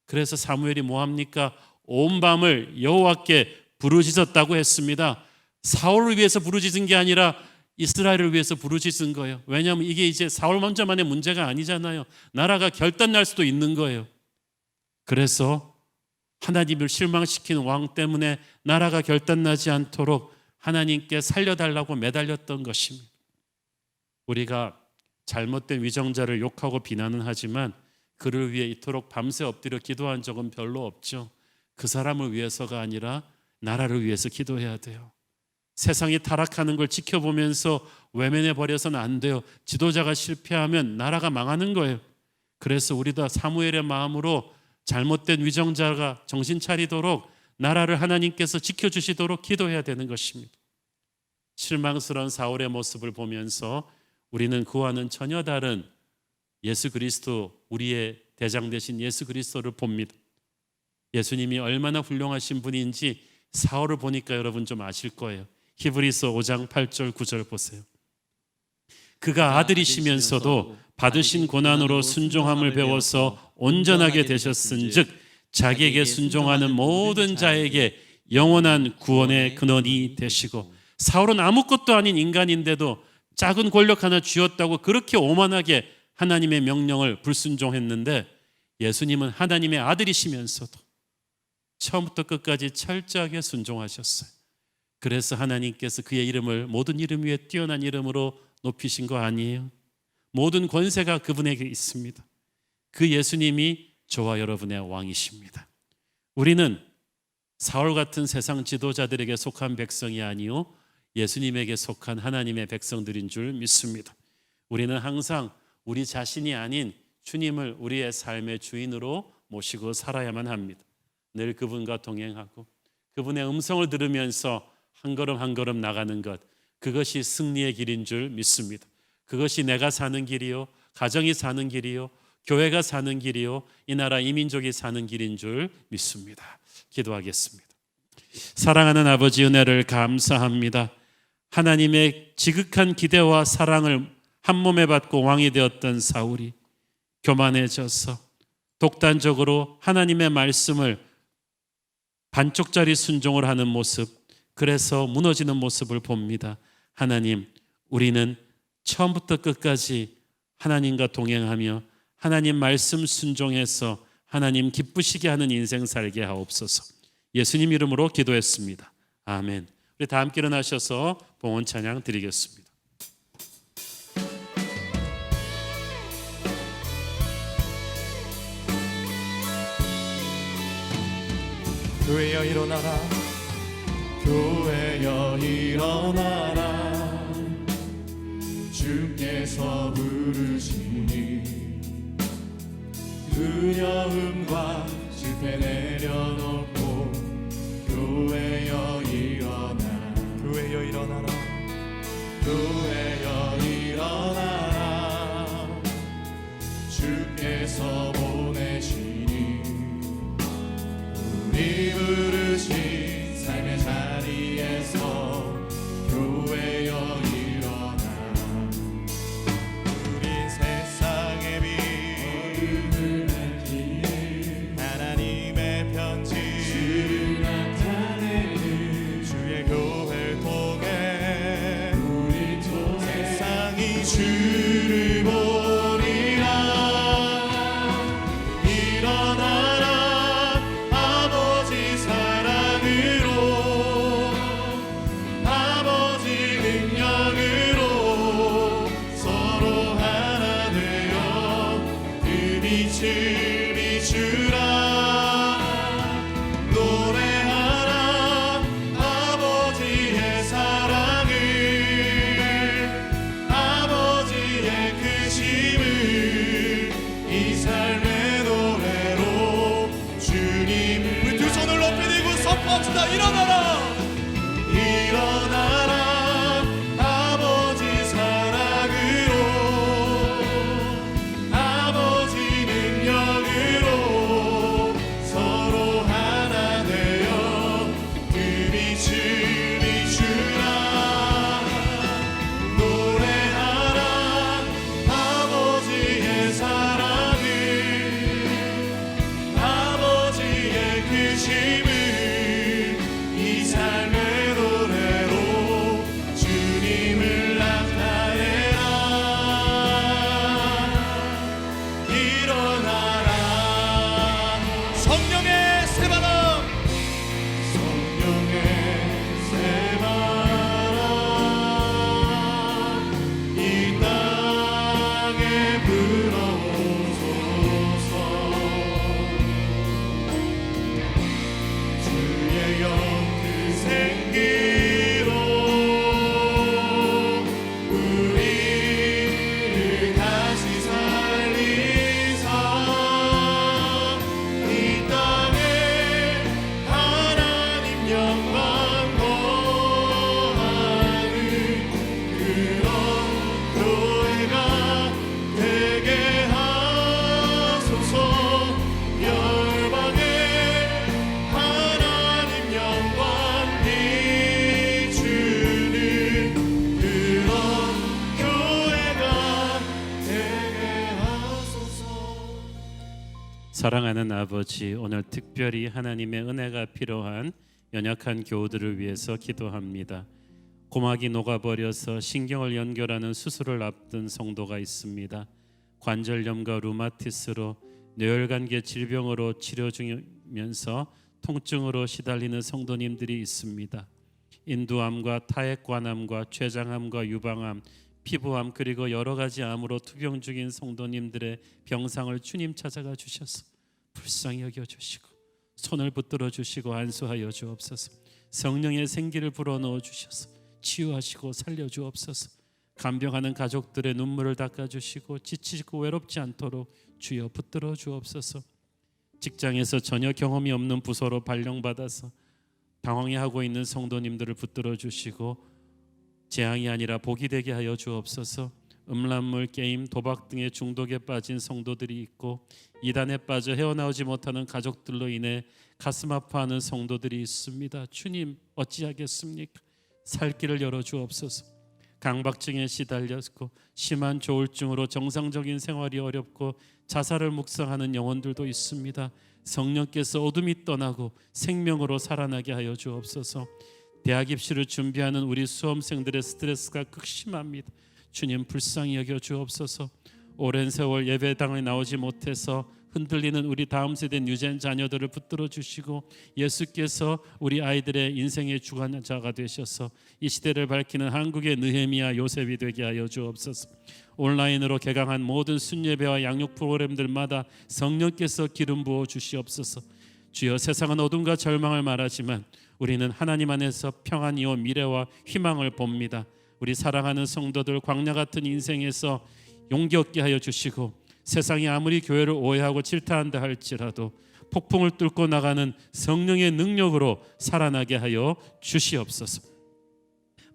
그래서 사무엘이 뭐합니까? 온 밤을 여호와께 부르짖었다고 했습니다. 사울을 위해서 부르짖은 게 아니라 이스라엘을 위해서 부르짖은 거예요. 왜냐하면 이게 이제 사울 먼저만의 문제가 아니잖아요. 나라가 결단날 수도 있는 거예요. 그래서 하나님을 실망시킨 왕 때문에 나라가 결단나지 않도록 하나님께 살려달라고 매달렸던 것입니다. 우리가 잘못된 위정자를 욕하고 비난은 하지만 그를 위해 이토록 밤새 엎드려 기도한 적은 별로 없죠. 그 사람을 위해서가 아니라 나라를 위해서 기도해야 돼요. 세상이 타락하는 걸 지켜보면서 외면해 버려서는 안 돼요. 지도자가 실패하면 나라가 망하는 거예요. 그래서 우리도 사무엘의 마음으로 잘못된 위정자가 정신 차리도록 나라를 하나님께서 지켜주시도록 기도해야 되는 것입니다. 실망스러운 사울의 모습을 보면서 우리는 그와는 전혀 다른 예수 그리스도, 우리의 대장 되신 예수 그리스도를 봅니다. 예수님이 얼마나 훌륭하신 분인지 사울을 보니까 여러분 좀 아실 거예요. 히브리서 5장 8절 9절 보세요. 그가 아들이시면서도 받으신 고난으로 순종함을 배워서 온전하게 되셨은즉 자기에게 순종하는 모든 자에게 영원한 구원의 근원이 되시고, 사울은 아무것도 아닌 인간인데도 작은 권력 하나 쥐었다고 그렇게 오만하게 하나님의 명령을 불순종했는데, 예수님은 하나님의 아들이시면서도 처음부터 끝까지 철저하게 순종하셨어요. 그래서 하나님께서 그의 이름을 모든 이름 위에 뛰어난 이름으로 높이신 거 아니에요? 모든 권세가 그분에게 있습니다. 그 예수님이 저와 여러분의 왕이십니다. 우리는 사울 같은 세상 지도자들에게 속한 백성이 아니요 예수님에게 속한 하나님의 백성들인 줄 믿습니다. 우리는 항상 우리 자신이 아닌 주님을 우리의 삶의 주인으로 모시고 살아야만 합니다. 늘 그분과 동행하고 그분의 음성을 들으면서 한 걸음 한 걸음 나가는 것, 그것이 승리의 길인 줄 믿습니다. 그것이 내가 사는 길이요, 가정이 사는 길이요, 교회가 사는 길이요, 이 나라 이민족이 사는 길인 줄 믿습니다. 기도하겠습니다. 사랑하는 아버지, 은혜를 감사합니다. 하나님의 지극한 기대와 사랑을 한 몸에 받고 왕이 되었던 사울이 교만해져서 독단적으로 하나님의 말씀을 반쪽짜리 순종을 하는 모습, 그래서 무너지는 모습을 봅니다. 하나님, 우리는 처음부터 끝까지 하나님과 동행하며 하나님 말씀 순종해서 하나님 기쁘시게 하는 인생 살게 하옵소서. 예수님 이름으로 기도했습니다. 아멘. 우리 다 함께 일어나셔서 봉헌 찬양 드리겠습니다. 교회여 일어나라, 교회여 일어나라, 주께서 부르시니 두려움과 실패 내려놓고 교회여 사랑하는 아버지, 오늘 특별히 하나님의 은혜가 필요한 연약한 교우들을 위해서 기도합니다. 고막이 녹아버려서 신경을 연결하는 수술을 앞둔 성도가 있습니다. 관절염과 루마티스로 뇌혈관계 질병으로 치료 중이면서 통증으로 시달리는 성도님들이 있습니다. 인두암과 타액관암과 췌장암과 유방암, 피부암 그리고 여러 가지 암으로 투병 중인 성도님들의 병상을 주님 찾아가 주셔서 불쌍히 여겨주시고 손을 붙들어 주시고 안수하여 주옵소서. 성령의 생기를 불어넣어 주셔서 치유하시고 살려주옵소서. 간병하는 가족들의 눈물을 닦아주시고 지치고 외롭지 않도록 주여 붙들어 주옵소서. 직장에서 전혀 경험이 없는 부서로 발령받아서 당황해하고 있는 성도님들을 붙들어 주시고 재앙이 아니라 복이 되게 하여 주옵소서. 음란물, 게임, 도박 등의 중독에 빠진 성도들이 있고 이단에 빠져 헤어나오지 못하는 가족들로 인해 가슴 아파하는 성도들이 있습니다. 주님 어찌하겠습니까? 살 길을 열어 주옵소서. 강박증에 시달렸고 심한 조울증으로 정상적인 생활이 어렵고 자살을 묵상하는 영혼들도 있습니다. 성령께서 어둠이 떠나고 생명으로 살아나게 하여 주옵소서. 대학 입시를 준비하는 우리 수험생들의 스트레스가 극심합니다. 주님 불쌍히 여겨 주옵소서. 오랜 세월 예배당에 나오지 못해서 흔들리는 우리 다음 세대 뉴젠 자녀들을 붙들어 주시고 예수께서 우리 아이들의 인생의 주관자가 되셔서 이 시대를 밝히는 한국의 느헤미야 요셉이 되게 하여 주옵소서. 온라인으로 개강한 모든 순예배와 양육 프로그램들마다 성령께서 기름 부어 주시옵소서. 주여 세상은 어둠과 절망을 말하지만 우리는 하나님 안에서 평안이요 미래와 희망을 봅니다. 우리 사랑하는 성도들 광야 같은 인생에서 용기 얻게 하여 주시고 세상이 아무리 교회를 오해하고 질타한다 할지라도 폭풍을 뚫고 나가는 성령의 능력으로 살아나게 하여 주시옵소서.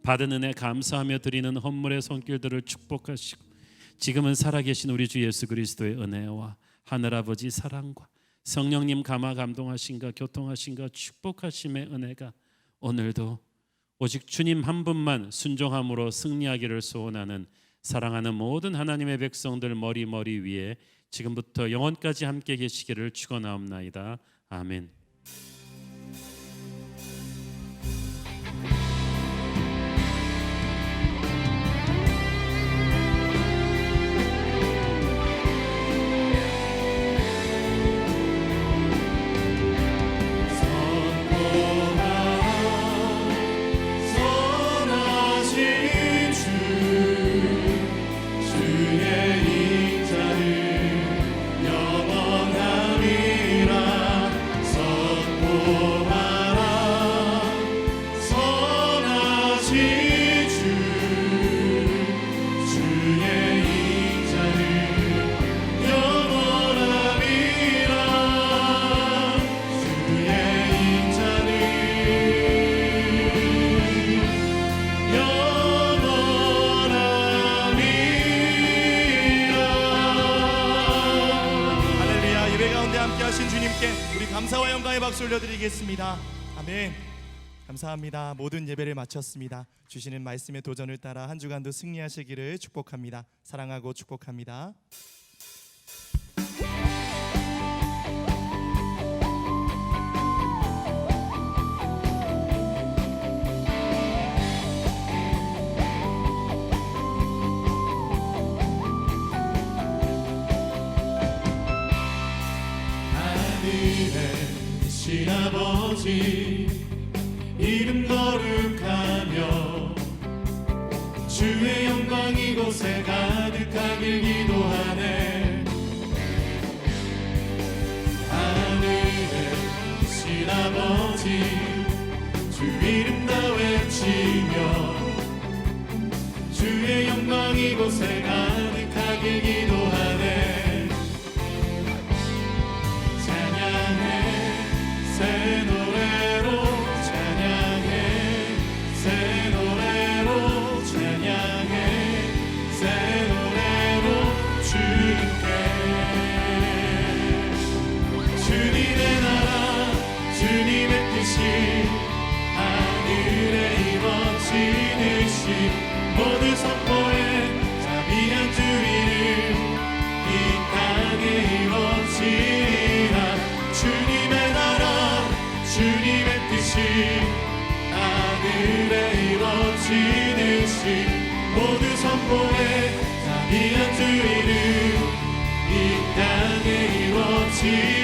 받은 은혜 감사하며 드리는 헌물의 손길들을 축복하시고 지금은 살아계신 우리 주 예수 그리스도의 은혜와 하늘아버지 사랑과 성령님 감화 감동하신가 교통하신가 축복하심의 은혜가 오늘도 오직 주님 한 분만 순종함으로 승리하기를 소원하는 사랑하는 모든 하나님의 백성들 머리 위에 지금부터 영원까지 함께 계시기를 축원하옵나이다. 아멘. 감사와 영광의 박수 올려드리겠습니다. 아멘. 감사합니다. 모든 예배를 마쳤습니다. 주시는 말씀의 도전을 따라 한 주간도 승리하시기를 축복합니다. 사랑하고 축복합니다. 아버지 이름 거룩하며 주의 영광 이곳에 가득하길 기도하네. 하늘에 계신 아버지 주 이름 다 외치며 주의 영광 이곳에 가득하길 기도하네. 새 노래로 찬양해 새 노래로 찬양해 새 노래로 주님께 주님의 나라 주님의 뜻이 하늘에 이루어지듯이 모두 선포해 자비한 하늘에 이루어지듯이 모두 선포해 자비한 주 이름 이 땅에 이루어지듯이